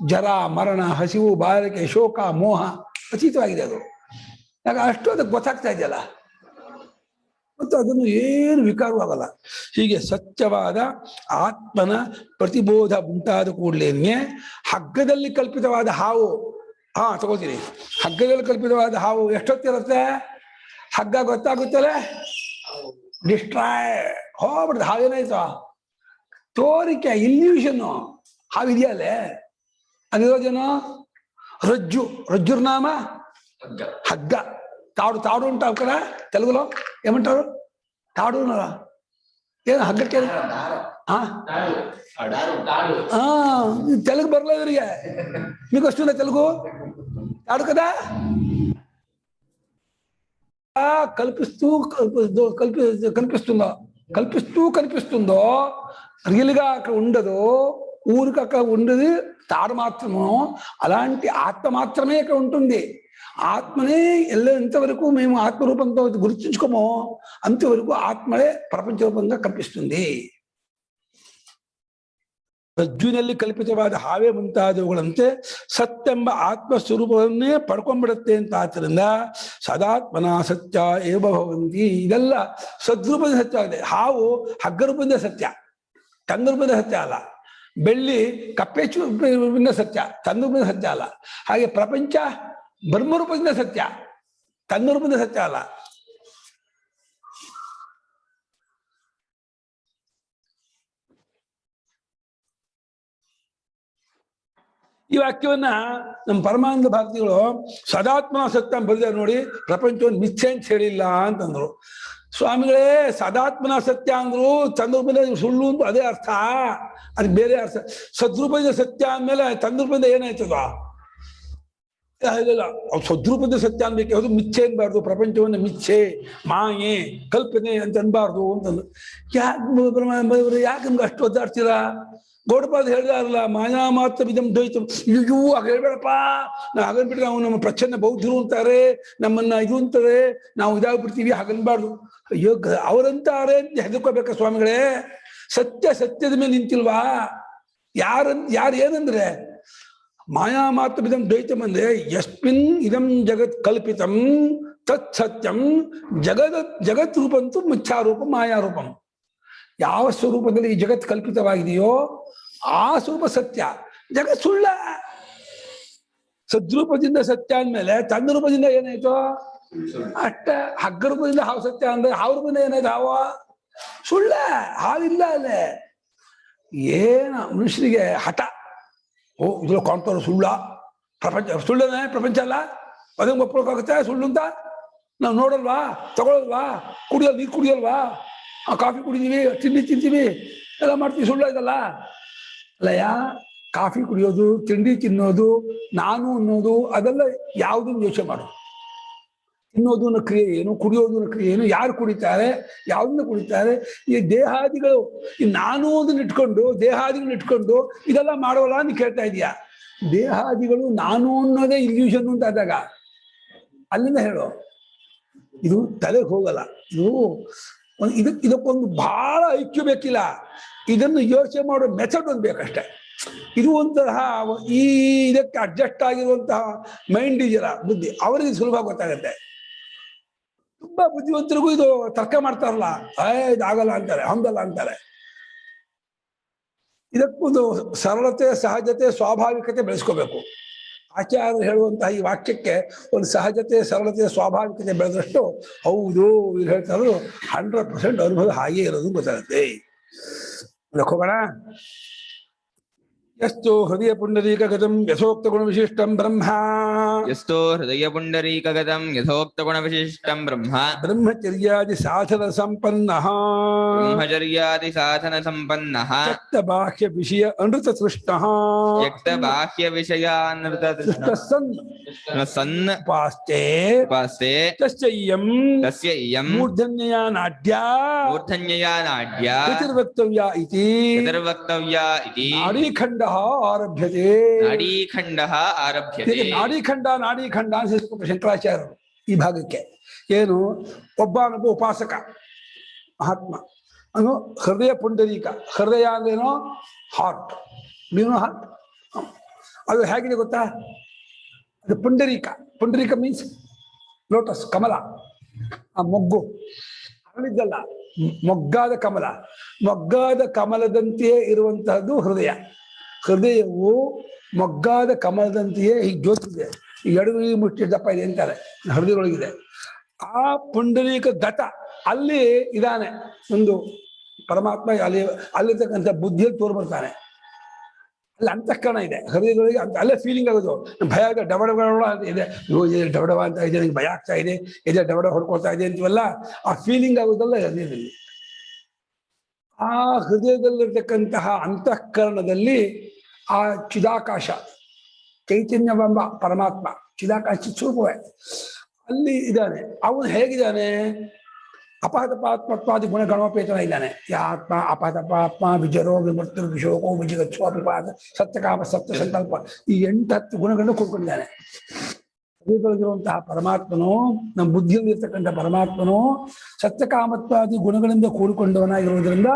ಜರ ಮರಣ, ಹಸಿವು ಬಾಯಾರಿಕೆ, ಶೋಕ, ಮೋಹ ಅತೀತವಾಗಿದೆ ಅದು. ಯಾಕೆ ಅಷ್ಟು ಅದಕ್ಕೆ ಗೊತ್ತಾಗ್ತಾ ಇದೆಯಲ್ಲ, ಮತ್ತು ಅದನ್ನು ಏನು ವಿಕಾರವಾಗಲ್ಲ. ಹೀಗೆ ಸತ್ಯವಾದ ಆತ್ಮನ ಪ್ರತಿಬೋಧ ಉಂಟಾದ ಕೂಡಲೇ ಹಗ್ಗದಲ್ಲಿ ಕಲ್ಪಿತವಾದ ಹಾವು, ತಗೋತೀನಿ, ಹಗ್ಗದಲ್ಲಿ ಕಲ್ಪಿತವಾದ ಹಾವು ಎಷ್ಟೊತ್ತಿರುತ್ತೆ? ಹಗ್ಗ ಗೊತ್ತಾಗುತ್ತಲ್ಲ, ಡಿಸ್ಟ್ರಾಯ್ ಹೋಗ್ಬಿಡ್ದು. ಹಾವೇನಾಯ್ತು? ತೋರಿಕೆ, ಇಲ್ಯೂಷನ್ನು. ಹಾವಿದೆಯಲ್ಲೇ, ಅದಿರೋದೇನೋ ರಜ್ಜು. ರಜ್ಜುರ್ ನಾಮ ಹಗ್ಗ. ತಾಡು ಉಂಟು ಅವ್ ಕಡೆ ತೆಲುಗುలో ఏమంటారు? తాడు ಏನು ಹಗ್ಗಕ್ಕೆ? తెలుగు ಬರಲ್ಲ ಇವರಿಗೆ. మీకు వస్తుందా తెలుగు? తాడు కదా. కల్పిస్తుందో రియల్గా అక్కడ ఉండదు. ఊరికి అక్కడ ఉండదు తాడు మాత్రము. అలాంటి ఆత్మ మాత్రమే ఇక్కడ ఉంటుంది. ఆత్మనే ఎంతవరకు మేము ఆత్మరూపంతో గుర్తించుకోమో అంతవరకు ఆత్మనే ప్రపంచ రూపంగా కనిపిస్తుంది. ರಜ್ಜುವಿನಲ್ಲಿ ಕಲ್ಪಿತವಾದ ಹಾವೇ ಮುಂತಾದವುಗಳಂತೆ ಸತ್ಯೆಂಬ ಆತ್ಮಸ್ವರೂಪವನ್ನೇ ಪಡ್ಕೊಂಡ್ಬಿಡುತ್ತೆ ಅಂತ. ಆದ್ದರಿಂದ ಸದಾತ್ಮನ ಸತ್ಯ ಏವ ಭವಂತಿ. ಇದೆಲ್ಲ ಸದ್ರೂಪದ ಸತ್ಯ ಆಗಿದೆ. ಹಾವು ಹಗ್ಗರೂಪದ ಸತ್ಯ, ತನ್ನ ರೂಪದ ಸತ್ಯ ಅಲ್ಲ. ಬೆಳ್ಳಿ ಕಪ್ಪೆ ರೂಪದಿಂದ ಸತ್ಯ, ತನ್ನ ರೂಪದ ಸತ್ಯ ಅಲ್ಲ. ಹಾಗೆ ಪ್ರಪಂಚ ಬ್ರಹ್ಮರೂಪದಿಂದ ಸತ್ಯ, ತನ್ನ ರೂಪದ ಸತ್ಯ ಅಲ್ಲ. ಈ ವಾಕ್ಯವನ್ನ ನಮ್ಮ ಪರಮಾನಂದ ಭಾರತಿಗಳು ಸದಾತ್ಮನ ಸತ್ಯ ಬರೆದ ನೋಡಿ, ಪ್ರಪಂಚವನ್ನು ಮಿಥ್ಯೆ ಅಂತ ಹೇಳಿಲ್ಲ ಅಂತಂದ್ರು. ಸ್ವಾಮಿಗಳೇ, ಸದಾತ್ಮನ ಸತ್ಯ ಅಂದ್ರು ಚಂದ್ರೂಪದ ಸುಳ್ಳು ಅಂತ ಅದೇ ಅರ್ಥ, ಅದಕ್ಕೆ ಬೇರೆ ಅರ್ಥ. ಸದ್ರೂಪದ ಸತ್ಯ ಅಂದಮೇಲೆ ಚಂದ್ರೂಪದ ಏನಾಯ್ತದ? ಇಲ್ಲ, ಸದ್ರೂಪದ ಸತ್ಯ ಅನ್ಬೇಕು, ಯಾವುದು ಮಿಥ್ಯೆ ಅನ್ಬಾರ್ದು. ಪ್ರಪಂಚವನ್ನು ಮಿಥ್ಯೆ, ಮಾಯೆ, ಕಲ್ಪನೆ ಅಂತ ಅನ್ಬಾರ್ದು ಅಂತಂದು. ಯಾಕೆ ನಮ್ಗೆ ಅಷ್ಟು ಒದ್ದಾಡ್ತೀರಾ? ಗೌಡಪಾದ ಹೇಳಿದಾರಲ್ಲ, ಮಾಯಾ ಮಾತ್ರ ಇದಂ ದ್ವೈತಂ. ಇವು ಆಗ ಹೇಳ್ಬೇಡಪ್ಪ, ನಾವು ಹಾಗನ್ಬಿಟ್ರೆ ನಾವು ನಮ್ಮ ಪ್ರಚ್ಛನ್ನ ಬೌದ್ಧರು ಅಂತಾರೆ, ನಮ್ಮನ್ನ ಇದು ಅಂತಾರೆ, ನಾವು ಇದಾಗ್ಬಿಡ್ತೀವಿ, ಹಾಗನ್ಬಾರ್ದು. ಅಯ್ಯೋ, ಅವರಂತಾರೆ ಅಂತ ಹೆದರ್ಕೋಬೇಕ ಸ್ವಾಮಿಗಳೇ? ಸತ್ಯ ಸತ್ಯದ ಮೇಲೆ ನಿಂತಿಲ್ವಾ? ಯಾರು ಏನಂದ್ರೆ ಮಾಯಾ ಮಾತ್ರ ಇದಂ ದ್ವೈತಂ ಅಂದ್ರೆ ಯಸ್ಮಿನ್ ಇದಂ ಜಗತ್ ಕಲ್ಪಿತಂ ತತ್ ಸತ್ಯಂ ಜಗತ್ ರೂಪಂತೂ ಮಿಥ್ಯಾರೂಪಂ ಮಾಯಾರೂಪಂ. ಯಾವ ಸ್ವರೂಪದಲ್ಲಿ ಈ ಜಗತ್ ಕಲ್ಪಿತವಾಗಿದೆಯೋ ಆ ಸ್ವರೂಪ ಸತ್ಯ, ಜಗತ್ ಸುಳ್ಳ. ಸದ್ರೂಪದಿಂದ ಸತ್ಯ ಅಂದ್ಮೇಲೆ ತನ್ನ ರೂಪದಿಂದ ಏನಾಯ್ತು? ಅಷ್ಟ. ಹಗ್ಗ ರೂಪದಿಂದ ಹಾವು ಸತ್ಯ ಅಂದ್ರೆ ಹಾವು ರೂಪದಿಂದ ಏನಾಯ್ತು? ಹಾವ ಸುಳ್ಳ, ಹಾವಿಲ್ಲ ಅಲ್ಲೇ. ಏನ ಮನುಷ್ಯನಿಗೆ ಹಠ, ಇದ್ರ ಕಾಣ್ತಾರ ಸುಳ್ಳ, ಪ್ರಪಂಚ ಸುಳ್ಳನೇ, ಪ್ರಪಂಚ ಅಲ್ಲ, ಅದನ್ನು ಒಪ್ಕೊಳಕಾಗುತ್ತೆ ಸುಳ್ಳು ಅಂತ? ನಾವು ನೋಡಲ್ವಾ, ತಗೊಳಲ್ವಾ, ಕುಡಿಯಲ್ ನೀರು ಕುಡಿಯಲ್ವಾ, ಕಾಫಿ ಕುಡಿದೀವಿ, ತಿಂಡಿ ತಿಂತೀವಿ, ಎಲ್ಲ ಮಾಡ್ತೀವಿ, ಸುಳ್ಳು ಇದಲ್ಲ ಅಲ್ಲಯ್ಯ. ಕಾಫಿ ಕುಡಿಯೋದು, ತಿಂಡಿ ತಿನ್ನೋದು, ನಾನು ಅನ್ನೋದು ಅದೆಲ್ಲ ಯಾವುದನ್ನು ಯೋಚನೆ ಮಾಡು. ತಿನ್ನೋದನ್ನ ಕ್ರಿಯೆ ಏನು, ಕುಡಿಯೋದನ್ನ ಕ್ರಿಯೆ ಏನು, ಯಾರು ಕುಡಿತಾರೆ, ಯಾವುದನ್ನ ಕುಡಿತಾರೆ? ಈ ದೇಹಾದಿಗಳು, ಈ ನಾನು ಅದನ್ನ ಇಟ್ಕೊಂಡು, ದೇಹಾದಿಗಳನ್ನ ಇಟ್ಕೊಂಡು ಇದೆಲ್ಲ ಮಾಡೋಲ್ಲ ಅಂತ ಕೇಳ್ತಾ ಇದೀಯಾ? ದೇಹಾದಿಗಳು ನಾನು ಅನ್ನೋದೇ ಇಲ್ಯೂಷನ್ ಅಂತ ಆದಾಗ ಅಲ್ಲಿಂದ ಹೇಳು. ಇದು ತಲೆಗೆ ಹೋಗಲ್ಲ. ಇದಕ್ಕೊಂದು ಬಹಳ ಐಕ್ಯ ಬೇಕಿಲ್ಲ. ಇದನ್ನು ಯೋಚನೆ ಮಾಡೋ ಮೆಥಡ್ ಒಂದು ಬೇಕಷ್ಟೆ. ಇದು ಒಂತಹ ಇದಕ್ಕೆ ಅಡ್ಜಸ್ಟ್ ಆಗಿರುವಂತಹ ಮೈಂಡ್ ಇದೆಯಲ್ಲ, ಬುದ್ಧಿ, ಅವರಿಗೆ ಸುಲಭ ಗೊತ್ತಾಗತ್ತೆ. ತುಂಬಾ ಬುದ್ಧಿವಂತರಿಗೂ ಇದು ತರ್ಕ ಮಾಡ್ತಾರಲ್ಲ, ಇದಾಗಲ್ಲ ಅಂತಾರೆ, ಹಂಗಲ್ಲ ಅಂತಾರೆ. ಇದಕ್ಕೊಂದು ಸರಳತೆ, ಸಹಜತೆ, ಸ್ವಾಭಾವಿಕತೆ ಬೆಳೆಸ್ಕೋಬೇಕು. ಆಚಾರ್ಯರು ಹೇಳುವಂತಹ ಈ ವಾಕ್ಯಕ್ಕೆ ಒಂದು ಸಹಜತೆ, ಸರಳತೆ, ಸ್ವಾಭಾವಿಕತೆ ಬೆಳೆದಷ್ಟು ಹೌದು ಇದು ಹೇಳ್ತಾರೆ 100% ಅನುಭವ ಹಾಗೆ ಇರೋದು ಗೊತ್ತಾಗುತ್ತೆ. ಹೋಗೋಣ. ಎಷ್ಟು ಹೃದಯ ಪುಂಡರೀಕ ಗತಂ ಯಥೋಕ್ತ ಗುಣ ವಿಶಿಷ್ಟಂ ಬ್ರಹ್ಮ. ಯಸ್ತೋ ಹೃದಯ ಪುಂಡರೀಕಗತಂ ಯಥೋಕ್ತ ಗುಣ ವಿಶಿಷ್ಟಂ ಬ್ರಹ್ಮ. ಬ್ರಹ್ಮಚರ್ಯಾದಿ ಸಾಧನ ಸಂಪನ್ನ. ಬ್ರಹ್ಮಚರ್ಯಾದಿ ಸಾಧನ ಸಂಪನ್ನ. ತ್ಯಕ್ತ ಬಾಹ್ಯ ವಿಷಯ ಅನೃತ ಸೃಷ್ಟ. ತ್ಯಕ್ತ ಬಾಹ್ಯ ವಿಷಯಾನೃತ ಸನ್ ಸನ್ ಉಪಾಸ್ತೆ ಉಪಾಸ್ತೆ ತಸ್ಯ ಇಯಂ ತಸ್ಯ ಇಯಂ ಮೂರ್ಧನ್ಯಯಾ ನಾಡ್ಯ ಮೂರ್ಧನ್ಯಯಾ ನಾಡ್ಯ ಪಿತೃವಕ್ತವ್ಯ ಇತಿ ಪಿತರ್ವಕ್ತವ್ಯ ಇತಿ ನಾಡೀಖಂಡ ಆರಭ್ಯತೆ. ನಾಡೀಖಂಡ ಆರಭ್ಯತೆ. ನಾಡೀಖಂಡ ನಾಡೀಖಂಡ ಅಂತ ಹೇಳ್ತಾರೆ ಶಂಕರಾಚಾರ್ಯರು ಈ ಭಾಗಕ್ಕೆ. ಏನು? ಒಬ್ಬನೊಬ್ಬ ಉಪಾಸಕ ಮಹಾತ್ಮ ಅವನು ಹೃದಯ ಪುಂಡರೀಕ. ಹೃದಯ ಅಂದ್ರೇನೋ ಹಾರ್ಟ್. ನೀನು ಹಾರ್ಟ್ ಅದು ಹೇಗಿದೆ ಗೊತ್ತಾ? ಅದು ಪುಂಡರೀಕ. ಪುಂಡರೀಕ ಮೀನ್ಸ್ ಲೋಟಸ್, ಕಮಲ. ಆ ಮೊಗ್ಗು ಅರಳಿದ್ದಲ್ಲ, ಮೊಗ್ಗಾದ ಕಮಲ. ಮೊಗ್ಗಾದ ಕಮಲದಂತೆಯೇ ಇರುವಂತಹದ್ದು ಹೃದಯ. ಹೃದಯವು ಮೊಗ್ಗಾದ ಕಮಲದಂತೆಯೇ ಹೀಗೆ ಜೋತಿದೆ, ಎಡಗು ಈ ಮುಷ್ಟಿ ದಪ್ಪ ಇದೆ ಅಂತಾರೆ ಹೃದಯದೊಳಗಿದೆ. ಆ ಪುಂಡರೀಕ ಗತ ಅಲ್ಲಿ ಇದಾನೆ ಒಂದು ಪರಮಾತ್ಮ. ಅಲ್ಲಿರ್ತಕ್ಕಂಥ ಬುದ್ಧಿಯಲ್ಲಿ ತೋರ್ ಬರ್ತಾನೆ. ಅಲ್ಲಿ ಅಂತಃಕರಣ ಇದೆ ಹೃದಯದೊಳಗೆ. ಅಂತ ಅಲ್ಲೇ ಫೀಲಿಂಗ್ ಆಗೋದು. ಭಯ ಆಗ ಡಬಡಬಡ ಅಂತ ಇದೆ, ಡಬಡವ ಅಂತ ಇದೆ, ನನಗೆ ಭಯ ಆಗ್ತಾ ಇದೆ, ಇದೆ ಡಬಡ ಹೊಡ್ಕೊಳ್ತಾ ಇದೆ ಅಂತೀವಲ್ಲ, ಆ ಫೀಲಿಂಗ್ ಆಗೋದಲ್ಲ ಹೃದಯದಲ್ಲಿ. ಆ ಹೃದಯದಲ್ಲಿರ್ತಕ್ಕಂತಹ ಅಂತಃಕರಣದಲ್ಲಿ ಆ ಚಿದಾಕಾಶ, ಚೈತನ್ಯವೆಂಬ ಪರಮಾತ್ಮ, ಚಿದಾಕಾಶ ಸ್ವರೂಪವೇ ಅಲ್ಲಿ ಇದ್ದಾನೆ. ಅವನು ಹೇಗಿದ್ದಾನೆ? ಅಪಹತಪಾತ್ಮತ್ವಾದಿ ಗುಣಗಣೋಪೇತನ ಇದ್ದಾನೆ. ಆತ್ಮ ಅಪಹತಪಾತ್ಮ ವಿಜರೋ ವಿಮೃತ್ಯು ವಿಶೋಕೋ ವಿಜಿಗತ್ಸು ಅಪಿಪಾದ ಸತ್ಯಕಾಮ ಸತ್ಯ ಸಂಕಲ್ಪ, ಈ 8-10 ಗುಣಗಳನ್ನು ಕೂಡ್ಕೊಂಡಿದ್ದಾನೆ. ಹೃದಯದೊಳಗಿರುವಂತಹ ಪರಮಾತ್ಮನು, ನಮ್ಮ ಬುದ್ಧಿಯಲ್ಲಿರ್ತಕ್ಕಂಥ ಪರಮಾತ್ಮನು ಸತ್ಯಕಾಮತ್ವಾದಿ ಗುಣಗಳಿಂದ ಕೂಡಿಕೊಂಡವನಾಗಿರುವುದರಿಂದ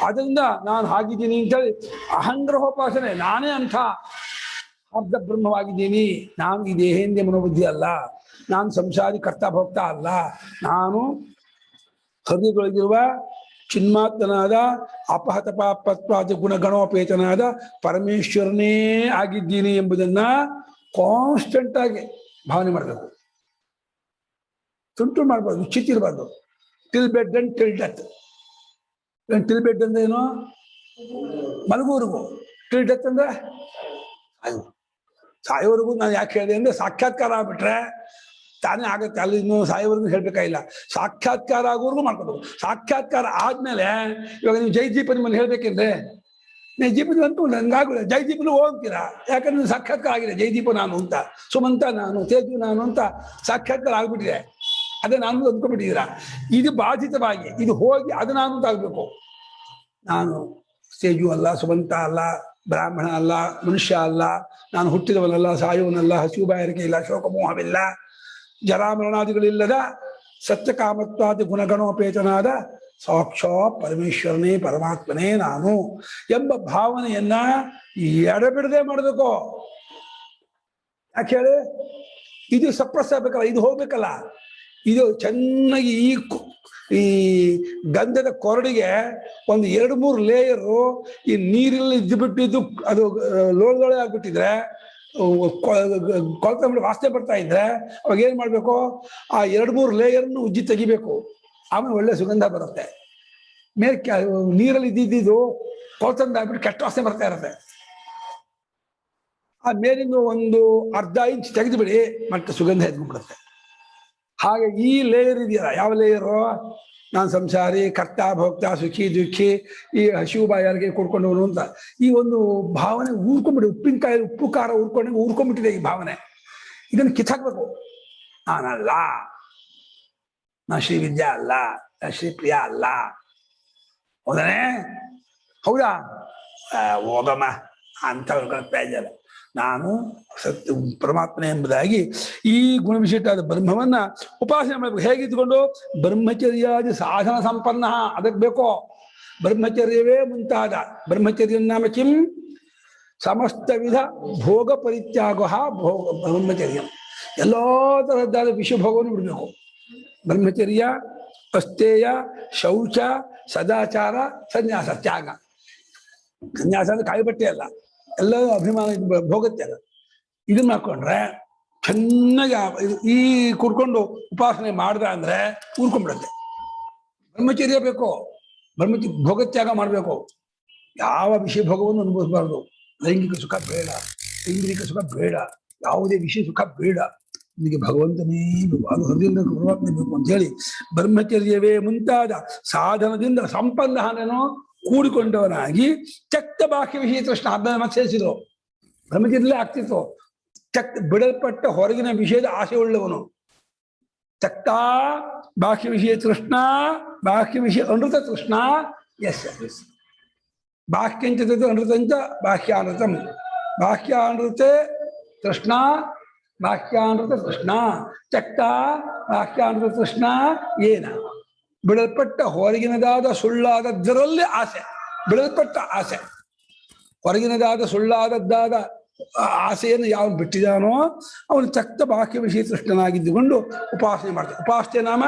ಅದರಿಂದ ನಾನು ಹಾಗಿದ್ದೀನಿ ಅಂತೇಳಿ ಅಹಂಗ್ರಹೋಪಾಸನೆ, ನಾನೇ ಅಂಥ ಅರ್ಧ ಬ್ರಹ್ಮವಾಗಿದ್ದೀನಿ, ನಾನು ಈ ದೇಹೇಂದ್ರಿಯ ಮನೋಬುದ್ಧಿ ಅಲ್ಲ, ನಾನು ಸಂಸಾರಿ ಕರ್ತಾ ಭೋಕ್ತಾ ಅಲ್ಲ, ನಾನು ಹೃದಯದೊಳಗಿರುವ ಚಿನ್ಮಾತ್ಮನಾದ ಅಪಹತ ಪಾಪತ್ವಾದಿ ಗುಣಗಣೋಪೇತನಾದ ಪರಮೇಶ್ವರನೇ ಆಗಿದ್ದೀನಿ ಎಂಬುದನ್ನ ಕಾನ್ಸ್ಟೆಂಟ್ ಆಗಿ ಭಾವನೆ ಮಾಡಬೇಕು. ತುಂಟು ಮಾಡ್ಬಾರ್ದು, ಚಿತ್ತಿರಬಾರ್ದು. Till bed and till death. Till bed ಅಂದ್ರೆ ಏನು? ಮಲಗುವರೆಗೂ. ಟಿಲ್ ಡೆತ್ ಅಂದ್ರೆ ಸಾಯೋವರೆಗೂ. ನಾನು ಯಾಕೆ ಹೇಳಿದೆ ಅಂದ್ರೆ ಸಾಕ್ಷಾತ್ಕಾರ ಆಗ್ಬಿಟ್ರೆ ತಾನೇ ಆಗತ್ತೆ, ಅಲ್ಲಿ ಇನ್ನು ಸಾಯೋವರೆಗೂ ಹೇಳ್ಬೇಕಾಗಿಲ್ಲ. ಸಾಕ್ಷಾತ್ಕಾರ ಆಗೋವರೆಗೂ ಮಾಡ್ಕೋಬೇಕು. ಸಾಕ್ಷಾತ್ಕಾರ ಆದ್ಮೇಲೆ ಇವಾಗ ನೀವು ಜೈದೀಪ ನಿಮ್ಮನ್ನು ಹೇಳ್ಬೇಕೆಂದ್ರೆ ಜೀಪದ ಅಂತೂ ನನ್ಗಾಗಲ್ಲ, ಜೈದೀಪನು ಹೋಗ್ತೀರಾ, ಯಾಕಂದ್ರೆ ಸಾಕ್ಷಾತ್ಕಾರ ಆಗಿದೆ. ಜೈದೀಪ ನಾನು ಅಂತ, ಸುಮಂತ ನಾನು, ತೇಜು ನಾನು ಅಂತ ಸಾಕ್ಷಾತ್ಕಾರ ಆಗ್ಬಿಟ್ಟಿದೆ. ಅದೇ ನಾನು ಅಂದ್ಕೊಂಡ್ಬಿಟ್ಟಿದ್ದೀರಾ. ಇದು ಬಾಧಿತವಾಗಿ ಇದು ಹೋಗಿ ಅದು ನಾನು ಅಂತ ಆಗ್ಬೇಕು. ನಾನು ತೇಜು ಅಲ್ಲ, ಸುಮಂತ ಅಲ್ಲ, ಬ್ರಾಹ್ಮಣ ಅಲ್ಲ, ಮನುಷ್ಯ ಅಲ್ಲ, ನಾನು ಹುಟ್ಟಿದವನಲ್ಲ, ಸಾಯುವನಲ್ಲ, ಹಸಿವು ಬಾಯಾರಿಕೆ ಇಲ್ಲ, ಶೋಕಮೋಹವಿಲ್ಲ, ಜರಾಮರಣಾದಿಗಳಿಲ್ಲದ ಸತ್ಯಕಾಮತ್ವಾದಿ ಗುಣಗಣೋಪೇತನಾದ ಸಾಕ್ಷಾತ್ ಪರಮೇಶ್ವರನೇ, ಪರಮಾತ್ಮನೇ ನಾನು ಎಂಬ ಭಾವನೆಯನ್ನ ಎಡಬಿಡದೆ ಮಾಡಬೇಕು. ಯಾಕೆ ಹೇಳಿ? ಇದು ಸಪ್ರೆಸ್ ಆಗ್ಬೇಕಲ್ಲ, ಇದು ಹೋಗ್ಬೇಕಲ್ಲ. ಇದು ಚೆನ್ನಾಗಿ ಈ ಗಂಧದ ಕೊರಡಿಗೆ ಒಂದು 2-3 ಲೇಯರು ಈ ನೀರಲ್ಲಿ ಇದ್ದುಬಿಟ್ಟಿದ್ದು ಅದು ಲೋಳದೊಳೆ ಆಗ್ಬಿಟ್ಟಿದ್ರೆ, ಕೊಳತ ವಾಸನೆ ಬರ್ತಾ ಇದ್ರೆ ಅವಾಗ ಏನ್ ಮಾಡ್ಬೇಕು? ಆ 2-3 ಲೇಯರ್ನು ಉಜ್ಜಿ ತೆಗಿಬೇಕು. ಆಮೇಲೆ ಒಳ್ಳೆ ಸುಗಂಧ ಬರುತ್ತೆ. ಮೇಲೆ ನೀರಲ್ಲಿ ಇದ್ದಿದ್ದು ಕೊಳತಂದ ಆಗ್ಬಿಟ್ಟು ಕೆಟ್ಟ ವಾಸನೆ ಬರ್ತಾ ಇರುತ್ತೆ. ಆ ಮೇಲಿಂದ ಒಂದು ಅರ್ಧ ಇಂಚ್ ತೆಗೆದು ಬಿಡಿ, ಮತ್ತೆ ಸುಗಂಧ ಎದ್ಕೊಂಡ್ಬಿಡುತ್ತೆ. ಹಾಗೆ ಈ ಲೇಯರ್ ಇದೆಯಲ್ಲ, ಯಾವ ಲೇಯರು? ನಾನು ಸಂಸಾರಿ, ಕರ್ತ ಭೋಕ್ತ, ಸುಖಿ ದುಃಖಿ, ಈ ಹಸಿವು ಬಾಯಾರಿಗೆ ಕೊಡ್ಕೊಂಡವನು ಅಂತ ಈ ಒಂದು ಭಾವನೆ ಊರ್ಕೊಂಡ್ಬಿಡಿ. ಉಪ್ಪಿನಕಾಯಿ ಉಪ್ಪು ಖಾರ ಊರ್ಕೊಂಡ್ಬಿಟ್ಟಿದೆ ಈ ಭಾವನೆ. ಇದನ್ನು ಕಿತ್ತಾಕ್ಬೇಕು. ನಾನಲ್ಲ, ನಾ ಶ್ರೀವಿದ್ಯಾ ಅಲ್ಲ, ನಾ ಶ್ರೀಪ್ರಿಯ ಅಲ್ಲ. ಹೌದಾನೆ? ಹೌದಾ? ಹೋಗಮ್ಮ ಅಂತ ಬೇಜಾರ. ನಾನು ಸತ್ಯ ಪರಮಾತ್ಮನೆ ಎಂಬುದಾಗಿ ಈ ಗುಣವಿಶಿಷ್ಟಾದ ಬ್ರಹ್ಮವನ್ನ ಉಪಾಸನೆ ಮಾಡಬೇಕು. ಹೇಗಿದ್ದುಕೊಂಡು? ಬ್ರಹ್ಮಚರ್ಯಾದಿ ಸಾಧನ ಸಂಪನ್ನ. ಅದಕ್ಕೆ ಬೇಕೋ ಬ್ರಹ್ಮಚರ್ಯವೇ ಮುಂತಾದ. ಬ್ರಹ್ಮಚರ್ಯ ನಾಮ ಕಿಂ? ಸಮಸ್ತ ವಿಧ ಭೋಗ ಪರಿತ್ಯಾಗ ಭೋಗ ಬ್ರಹ್ಮಚರ್ಯ. ಎಲ್ಲಾ ತರಹದ್ದಾದ ವಿಷಭೋಗವನ್ನು ಬಿಡಬೇಕು. ಬ್ರಹ್ಮಚರ್ಯ, ಅಸ್ಥೇಯ, ಶೌಚ, ಸದಾಚಾರ, ಸನ್ಯಾಸ, ತ್ಯಾಗ. ಸನ್ಯಾಸ ಅಂದ್ರೆ ಕಾಯಿ ಬಟ್ಟೆ ಅಲ್ಲ, ಎಲ್ಲವೂ ಅಭಿಮಾನ ಭೋಗತ್ಯಾಗ. ಇದನ್ನ ಹಾಕೊಂಡ್ರೆ ಚೆನ್ನಾಗಿ ಈ ಕುಡ್ಕೊಂಡು ಉಪಾಸನೆ ಮಾಡ್ದ ಅಂದ್ರೆ ಊರ್ಕೊಂಡ್ಬಿಡತ್ತೆ. ಬ್ರಹ್ಮಚರ್ಯ ಬೇಕು, ಭೋಗತ್ಯಾಗ ಮಾಡಬೇಕು. ಯಾವ ವಿಷಯ ಭೋಗವನ್ನು ಅನುಭವಿಸಬಾರ್ದು. ಲೈಂಗಿಕ ಸುಖ ಬೇಡ, ಐಂದ್ರಿಕ ಸುಖ ಬೇಡ, ಯಾವುದೇ ವಿಷಯ ಸುಖ ಬೇಡ. ನಿನಗೆ ಭಗವಂತನೇ ಬೇಕು, ಅದು ಹೃದಯದಿಂದ ಪರಮಾತ್ಮ ಬೇಕು ಅಂತ ಹೇಳಿ ಬ್ರಹ್ಮಚರ್ಯವೇ ಮುಂತಾದ ಸಾಧನದಿಂದ ಸಂಪನ್ನನೋ ಕೂಡಿಕೊಂಡವನಾಗಿ ಚಕ್ತ ಬಾಹ್ಯ ವಿಷಯ ತೃಷ್ಣ ಮತ್ತೆ ಸೇರಿಸಿದ್ರು. ಬ್ರಹ್ಮಚರ್ಯಲ್ಲೇ ಆಗ್ತಿತ್ತು. ಬಿಡಲ್ಪಟ್ಟ ಹೊರಗಿನ ವಿಷಯದ ಆಸೆ ಉಳ್ಳವನು. ಚಕ್ತ ಬಾಹ್ಯ ವಿಷಯ ತೃಷ್ಣ, ಬಾಹ್ಯ ವಿಷಯ ಅನೃತ ತೃಷ್ಣ. ಎಸ್, ಬಾಹ್ಯಂಚ ಅನೃತಂಚ ಬಾಹ್ಯಾನೃತಂ. ಬಾಹ್ಯಾನೃತೆ ತೃಷ್ಣ, ಬಾಹ್ಯಾನೃತ ತೃಷ್ಣ. ಚಕ್ತ ಬಾಹ್ಯಾನೃತ ತೃಷ್ಣ ಏನ ಬಿಡಲ್ಪಟ್ಟ ಹೊರಗಿನದಾದ ಸುಳ್ಳಾದದ್ದರಲ್ಲಿ ಆಸೆ. ಬಿಡಲ್ಪಟ್ಟ ಆಸೆ, ಹೊರಗಿನದಾದ ಸುಳ್ಳಾದದ್ದಾದ ಆಸೆಯನ್ನು ಯಾವ ಬಿಟ್ಟಿದಾನೋ ಅವನು ಚಕ್ತ ಬಾಹ್ಯ ವಿಷಯ ತೃಷ್ಣನಾಗಿದ್ದುಕೊಂಡು ಉಪಾಸನೆ ಮಾಡ್ತಾನೆ. ಉಪಾಸನೆ ನಾಮ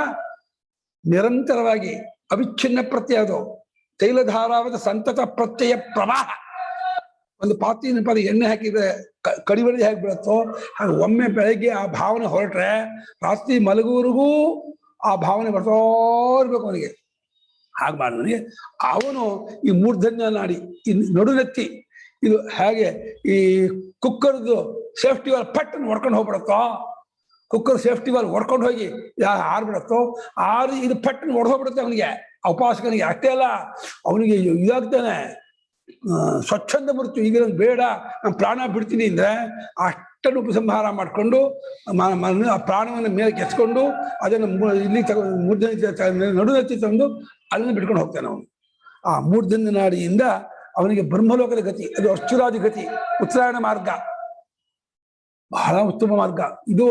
ನಿರಂತರವಾಗಿ ಅವಿಚ್ಛಿನ್ನ ಪ್ರತ್ಯಯ. ಅದು ತೈಲಧಾರಾವದ ಸಂತತ ಪ್ರತ್ಯಯ ಪ್ರವಾಹ. ಒಂದು ಪಾತ್ರೆಯ ಪದ ಎಣ್ಣೆ ಹಾಕಿದ್ರೆ ಕಡಿಬಡಿಗೆ ಹೇಗೆ ಬೀಳುತ್ತೋ ಹಾಗೆ ಒಮ್ಮೆ ಬೆಳಗ್ಗೆ ಆ ಭಾವನೆ ಹೊರಟ್ರೆ ರಾತ್ರಿ ಮಲಗುವವರೆಗೂ ಆ ಭಾವನೆ ಬರ್ತಾ ಇರ್ಬೇಕು ಅವನಿಗೆ. ಹಾಗೆ ಮಾಡಿದವನಿಗೆ ಅವನು ಈ ಮೂರ್ಧನ್ಯ ನಾಡಿ, ಈ ನಡುನೆತ್ತಿ, ಇದು ಹೇಗೆ ಈ ಕುಕ್ಕರ್ದು ಸೇಫ್ಟಿ ವಾಲ್ ಪಟ್ಟನ್ನು ಹೊಡ್ಕೊಂಡು ಹೋಗ್ಬಿಡತ್ತೋ, ಕುಕ್ಕರ್ ಸೇಫ್ಟಿ ವಾಲ್ ಹೊಡ್ಕೊಂಡು ಹೋಗಿ ಆರ್ಬಿಡತ್ತೋ, ಆರು ಇದು ಪಟ್ಟನ್ನು ಹೊಡ್ದೋಗ್ಬಿಡುತ್ತೆ ಅವನಿಗೆ, ಉಪಾಸಕನಿಗೆ. ಅಷ್ಟೇ ಅಲ್ಲ, ಅವನಿಗೆ ಇದಾಗ್ತಾನೆ ಸ್ವಚ್ಛಂದ ಮೃತ್ಯು. ಈಗ ಬೇಡ, ನಾನು ಪ್ರಾಣ ಬಿಡ್ತೀನಿ ಅಂದ್ರೆ ಅಷ್ಟನ್ನು ಉಪಸಂಹಾರ ಮಾಡಿಕೊಂಡು ಆ ಪ್ರಾಣವನ್ನು ಮೇಲೆ ಕೆಚ್ಕೊಂಡು ಅದನ್ನು ಇಲ್ಲಿ ನಡುನೆತ್ತಿ ತಂದು ಅದನ್ನು ಬಿಟ್ಕೊಂಡು ಹೋಗ್ತಾನೆ ಅವನು. ಆ ಮೂರ್ಧನ್ಯ ನಾಡಿಯಿಂದ ಅವನಿಗೆ ಬ್ರಹ್ಮಲೋಕದ ಗತಿ, ಅದು ಅರ್ಚುರಾದಿ ಗತಿ, ಉತ್ತರಾಯಣ ಮಾರ್ಗ, ಬಹಳ ಉತ್ತಮ ಮಾರ್ಗ. ಇದು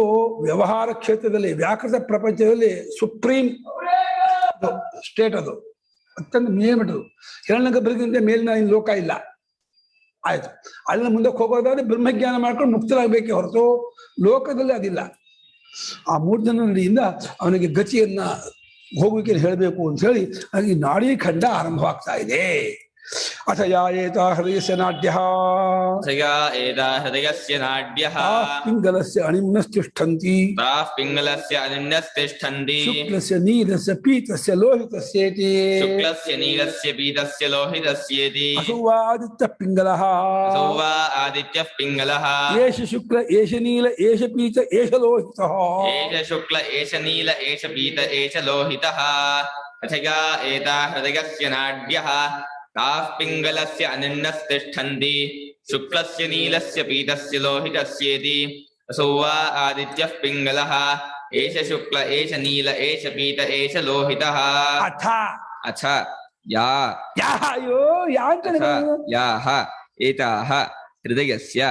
ವ್ಯವಹಾರ ಕ್ಷೇತ್ರದಲ್ಲಿ, ವ್ಯಾಕೃತ ಪ್ರಪಂಚದಲ್ಲಿ ಸುಪ್ರೀಂ ಸ್ಟೇಟ್. ಅದು ಅತ್ಯಂತ ಮೇಲ್ಮಟ್ಟದು. ಹಿರಣ್ಯಗರ್ಭಗಿಂತ ಮೇಲಿನ ಲೋಕ ಇಲ್ಲ. ಆಯ್ತು, ಅಲ್ಲಿನ ಮುಂದಕ್ಕೆ ಹೋಗೋದಾದ್ರೆ ಬ್ರಹ್ಮಜ್ಞಾನ ಮಾಡ್ಕೊಂಡು ಮುಕ್ತರಾಗಬೇಕೇ ಹೊರತು ಲೋಕದಲ್ಲಿ ಅದಿಲ್ಲ. ಆ ಮೂರ್ಧನ್ಯ ನಾಡಿಯಿಂದ ಅವನಿಗೆ ಗತಿಯನ್ನ ಹೋಗುವಿಕೆ ಹೇಳಬೇಕು ಅಂತ ಹೇಳಿ ಈ ನಾಡಿ ಖಂಡ ಆರಂಭವಾಗ್ತಾ ಇದೆ. ಅಥ ಯಾ ಏತಾ ಹೃದಯಸ್ಯ ನಾಡ್ಯಃ ಪಿಂಗಲಸ್ಯ ಅನಿಮ್ನಸ್ತಿಷ್ಠಂತಿ ಶುಕ್ಲಸ್ಯ ನೀಲಸ್ಯ ಪೀತಸ್ಯ ಲೋಹಿತಸ್ಯೇತಿ ಅಸುವಾದಿತ್ಯಃ ಪಿಂಗಲಃ ಏಷ ಶುಕ್ಲ ಏಷ ನೀಲ ಏಷ ಪೀತ ಏಷ ಲೋಹಿತಃ ताः पिङ्गलस्य अनिन्नस्तिष्ठन्ति शुक्लस्य नीलस्य पीतस्य लोहितस्येति असौ वा आदित्यः पिङ्गलः एष शुक्ल एष नील एष पीत एष लोहितः अथ याः एताः हृदयस्य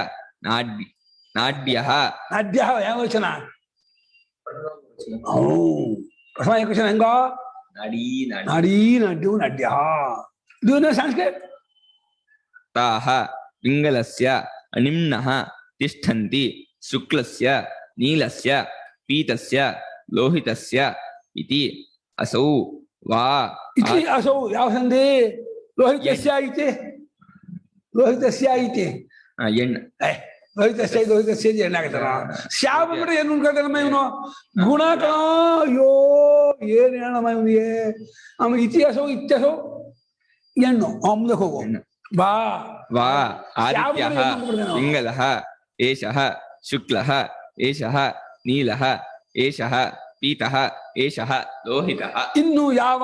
नाड्यः ಯಾವ ವಚನ? ಪ್ರಥಮ ಏಕವಚನ ಹೆಂಗೋ? ನಾಡಿ ನಾಡ್ಯವು ನಾಡ್ಯ. ಸಂಸ್ಕೃತ ताः पिङ्गलस्य अनिम्नः तिष्ठन्ति शुक्लस्य नीलस्य पीतस्य लोहितस्य इति असौ वा इति असौ ಯಾವ ಸಂಧಿ? ಲೋಹಿತಸ್ಯ ಇತಿ ಎಣ್ಣ ಲೋಹಿತಸ್ಯ ಎಣ್ಣಾಗತ್ತಲ್ಲ. ಶ್ಯಾಮ ಬಿಟ್ರೆ ಏನು ಅನ್ಕೊಳ್ತಾನಮ್ಮ ಇವನು? ಗುಣ ಕಣೋ. ಅಯ್ಯೋ ಏನ್ ಹೇಳಮ್ಮ ಇವನಿಗೆ. ಆಮೇಲೆ ಇತಿಹಾಸವು ಇತ್ಯಾಸವು ಎಣ್ಣು ಮುಂದಕ್ಕೆ ಹೋಗು. ಬಾ ವಾ ಆದಿತ್ಯಃ ಪಿಂಗಲಃ ಏಷಃ ಶುಕ್ಲಃ ಏಷಃ ನೀಲಃ ಏಷಃ ಪೀತಃ ಏಷಃ ಲೋಹಿತಃ. ಇನ್ನು ಯಾವ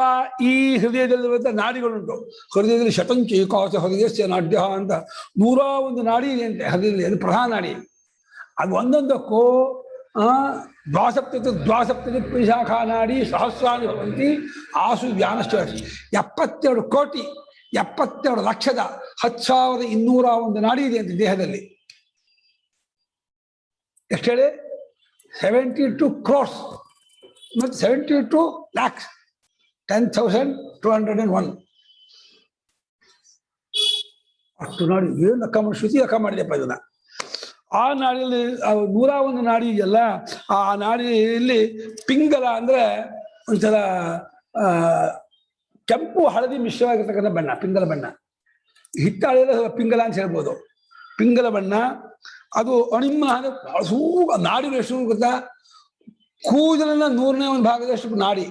ಈ ಹೃದಯದಲ್ಲಿರುವಂತ ನಾಡಿಗಳುಂಟು. ಹೃದಯದಲ್ಲಿ ಶತಂಚೈಕಾಶ ಹೃದಯಸ್ಯ ನಾಡ್ಯ ಅಂತ 101 ನಾಡಿ ಇದೆ ಅಂತೆ ಹೃದಯದಲ್ಲಿ. ಅದು ಪ್ರಧಾನ ನಾಡಿ. ಅದು ಒಂದೊಂದಕ್ಕೂ ದ್ವಾಸಪ್ತತಿ ಪಿಶಾಖಾ ನಾಡಿ ಸಹಸ್ರಾಣಿ ಭವಂತಿ ಆಸು ವ್ಯಾನಶ್ಚ 72 ಕೋಟಿ 72 ಲಕ್ಷದ 10,201 ನಾಡಿ ಇದೆ ಅಂತ ದೇಹದಲ್ಲಿ. ಎಷ್ಟು ಹೇಳಿ? 72 crores ಮತ್ತು 72 lakhs 10,201. ಅಷ್ಟು ನಾಡಿ. ಏನು ಲೆಕ್ಕ ಮಾಡಿ ಶ್ರುತಿ ಲೆಕ್ಕ ಮಾಡಿದೆಪ್ಪ ಇದನ್ನ. ಆ ನಾಡಿಯಲ್ಲಿ 101 ನಾಡಿ ಇದೆಯಲ್ಲ, ಆ ನಾಡಿಯಲ್ಲಿ ಪಿಂಗಲ ಅಂದ್ರೆ ಒಂಥರ ಕೆಂಪು ಹಳದಿ ಮಿಶ್ರವಾಗಿರ್ತಕ್ಕಂಥ ಬಣ್ಣ, ಪಿಂಗಲ ಬಣ್ಣ. ಹಿತ್ತಾಳೆಲ್ಲ ಪಿಂಗಲ ಅಂತ ಹೇಳ್ಬೋದು. ಪಿಂಗಲ ಬಣ್ಣ ಅದು ಅಣಿಮ ನಾಡಿಗಳು ಎಷ್ಟು ಗೊತ್ತಾ, ಕೂದಲನ್ನ 100ನೇ ಭಾಗದಷ್ಟು ನಾಡಿ,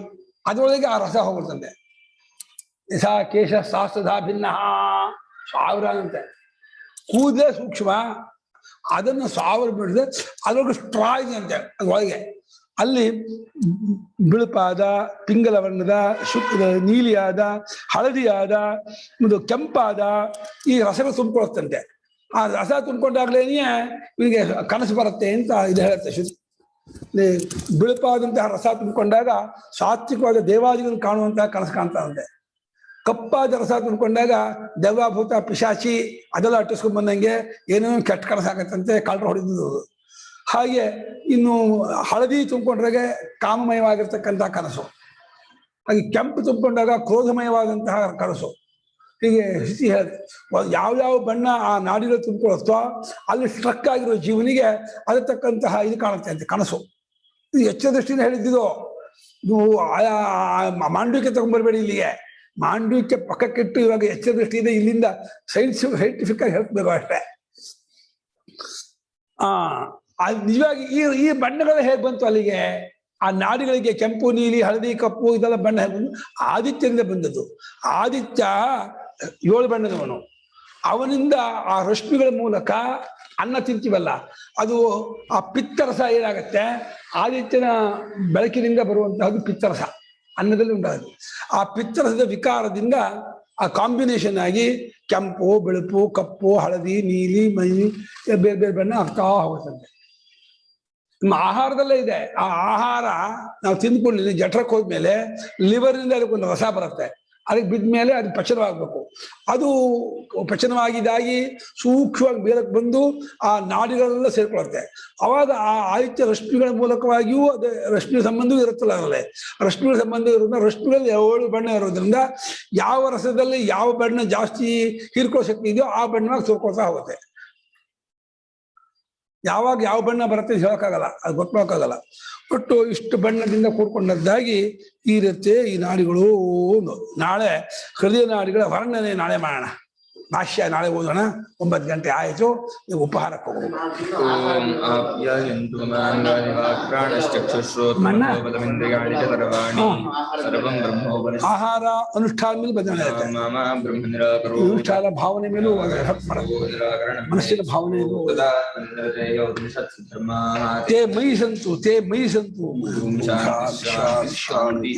ಅದರೊಳಗೆ ಆ ರಸ ಹೋಗುತ್ತಂತೆ. ಯಥಾ ಕೇಶ ಶಾಸ್ತ್ರಧಾ ಭಿನ್ನ 1000 ಅಂತೆ. ಕೂದಲೇ ಸೂಕ್ಷ್ಮ, ಅದನ್ನು 1000 ಬಿಡಿದ್ರೆ ಅದ್ರೊಳಗೆ ಸ್ಟ್ರಾ ಇದೆ ಅಂತೆ ಅದ್ರೊಳಗೆ. ಅಲ್ಲಿ ಬಿಳುಪಾದ, ಪಿಂಗಲ ಬಣ್ಣದ, ನೀಲಿಯಾದ, ಹಳದಿಯಾದ, ಒಂದು ಕೆಂಪಾದ ಈ ರಸಗಳು ತುಂಬಿಕೊಳ್ಳುತ್ತಂತೆ. ಆ ರಸ ತುಂಬಿಕೊಂಡಾಗ್ಲೇನೆ ಇವನಿಗೆ ಕನಸು ಬರುತ್ತೆ ಅಂತ ಇದು ಹೇಳುತ್ತೆ ಶ್ರುತಿ. ಬಿಳುಪಾದಂತಹ ರಸ ತುಂಬಿಕೊಂಡಾಗ ಸಾತ್ವಿಕವಾದ ದೇವಾದಿಗಳನ್ನು ಕಾಣುವಂತಹ ಕನಸು ಕಾಣ್ತಾರಂತೆ. ಕಪ್ಪಾದ ರಸ ತುಂಬಿಕೊಂಡಾಗ ದೆವ್ವಭೂತ ಪಿಶಾಚಿ ಅದೆಲ್ಲ ಅಟ್ಟಿಸ್ಕೊಂಡ್ ಬಂದಂಗೆ ಏನೇನೋ ಕೆಟ್ಟ ಕನಸಾಗತ್ತಂತೆ, ಕಳ್ಳರು ಹೊಡೆದು. ಹಾಗೆ ಇನ್ನು ಹಳದಿ ತುಂಬಿಕೊಂಡ್ರಾಗ ಕಾಮಮಯವಾಗಿರ್ತಕ್ಕಂತಹ ಕನಸು, ಹಾಗೆ ಕೆಂಪು ತುಂಬಿಕೊಂಡಾಗ ಕ್ರೋಧಮಯವಾದಂತಹ ಕನಸು. ಹೀಗೆ ಸ್ಥಿತಿ ಹೇಳುತ್ತೆ. ಯಾವ್ಯಾವ ಬಣ್ಣ ಆ ನಾಡಿಗಳು ತುಂಬಿಕೊಳ್ಳುತ್ತೋ ಅಲ್ಲಿ ಸ್ಟ್ರಕ್ ಆಗಿರೋ ಜೀವನಿಗೆ ಅದಕ್ಕಂತಹ ಇದು ಕಾಣುತ್ತೆ ಅಂತ ಕನಸು. ಇದು ಎಚ್ಚರ ದೃಷ್ಟಿಯಿಂದ ಹೇಳಿದ್ದು. ಇದು ಮಾಂಡವಿಕೆ ತಗೊಂಡ್ಬರ್ಬೇಡಿ ಇಲ್ಲಿಗೆ. ಮಾಂಡವಿಕೆ ಪಕ್ಕಕ್ಕಿಟ್ಟು ಇವಾಗ ಎಚ್ಚರ ದೃಷ್ಟಿಯಿಂದ ಇಲ್ಲಿಂದ ಸೈಂಟಿಫಿಕ್ ಆಗಿ ಹೇಳ್ಬೇಕು ಅಷ್ಟೇ. ಅದು ನಿಜವಾಗಿ ಈ ಬಣ್ಣಗಳು ಹೇಗೆ ಬಂತು ಅಲ್ಲಿಗೆ? ಆ ನಾಡಿಗಳಿಗೆ ಕೆಂಪು, ನೀಲಿ, ಹಳದಿ, ಕಪ್ಪು ಇದೆಲ್ಲ ಬಣ್ಣ ಹೇಗೆ ಬಂದು? ಆದಿತ್ಯದಿಂದ ಬಂದದ್ದು. ಆದಿತ್ಯ 7 ಬಣ್ಣದವನು. ಅವನಿಂದ ಆ ರಶ್ಮಿಗಳ ಮೂಲಕ ಅನ್ನ ತಿಂತೀವಲ್ಲ, ಅದು ಆ ಪಿತ್ತರಸ ಏನಾಗತ್ತೆ, ಆದಿತ್ಯನ ಬೆಳಕಿನಿಂದ ಬರುವಂತಹದ್ದು ಪಿತ್ತರಸ ಅನ್ನದಲ್ಲಿ ಉಂಟಾಗುತ್ತೆ. ಆ ಪಿತ್ತರಸದ ವಿಕಾರದಿಂದ ಆ ಕಾಂಬಿನೇಷನ್ ಆಗಿ ಕೆಂಪು, ಬೆಳುಪು, ಕಪ್ಪು, ಹಳದಿ, ನೀಲಿ, ಮೈ ಬೇರೆ ಬೇರೆ ಬಣ್ಣ ಆಗ್ತಾ ಹೋಗುತ್ತಂತೆ. ನಮ್ಮ ಆಹಾರದಲ್ಲೇ ಇದೆ. ಆ ಆಹಾರ ನಾವು ತಿಂದ್ಕೊಳ್ಳಿ, ಜಠರಕ್ಕೆ ಹೋದ್ಮೇಲೆ ಲಿವರ್ನಿಂದ ಅದಕ್ಕೊಂದು ರಸ ಬರುತ್ತೆ. ಅದಕ್ಕೆ ಬಿದ್ಮೇಲೆ ಅದು ಪಚನವಾಗಬೇಕು. ಅದು ಪಚನವಾಗಿದ್ದಾಗಿ ಸೂಕ್ಷ್ಮವಾಗಿ ಬೇರಕ್ಕೆ ಬಂದು ಆ ನಾಡಿಗಳೆಲ್ಲ ಸೇರ್ಕೊಳ್ಳುತ್ತೆ. ಅವಾಗ ಆ ಆದಿತ್ಯ ರಶ್ಮಿಗಳ ಮೂಲಕವಾಗಿಯೂ ಅದೇ ರಶ್ಮಿ ಸಂಬಂಧವೂ ಇರುತ್ತಲ್ಲ. ಅದರಲ್ಲೇ ರಶ್ಮಿಗಳ ಸಂಬಂಧ ಇರೋದ್ರಿಂದ ರಶ್ಮಿಗಳಲ್ಲಿ 7 ಬಣ್ಣ ಇರೋದ್ರಿಂದ ಯಾವ ರಸದಲ್ಲಿ ಯಾವ ಬಣ್ಣ ಜಾಸ್ತಿ ಹೀರ್ಕೊಳ್ಳೋ ಶಕ್ತಿ ಇದೆಯೋ ಆ ಬಣ್ಣವಾಗಿ ಸೇರ್ಕೊಳ್ತಾ ಹೋಗುತ್ತೆ. ಯಾವಾಗ ಯಾವ ಬಣ್ಣ ಬರುತ್ತೆ ಹೇಳೋಕ್ಕಾಗಲ್ಲ, ಅದು ಗೊತ್ತಾಗಲ್ಲ. ಒಟ್ಟು ಇಷ್ಟು ಬಣ್ಣದಿಂದ ಕೂಡ್ಕೊಂಡದ್ದಾಗಿ ಇರುತ್ತೆ ಈ ನಾಡಿಗಳು. ನಾಳೆ ಹೃದಯ ನಾಡಿಗಳ ವರ್ಣನೆ ನಾಳೆ ಮಾಡೋಣ. ಭಾಷ್ಯ ನಾಳೆ ಓದೋಣ. 9 ಗಂಟೆ ಆಯಿತು, ನೀವು ಉಪಹಾರಕ್ಕೆ ಹೋಗೋಣ. ಆಹಾರ ಅನುಷ್ಠಾನ ಮೇಲೆ ಬದಲಾವಣೆ ಆಗುತ್ತೆ. ಅನುಷ್ಠಾನ ಭಾವನೆ ಮೇಲೂ ಮನಸ್ಸಿನ ಭಾವನೆ ತೇ ಮೈ ಸಂತು, ತೇ ಮೈ ಸಂತು. ಶಾಂತಿ.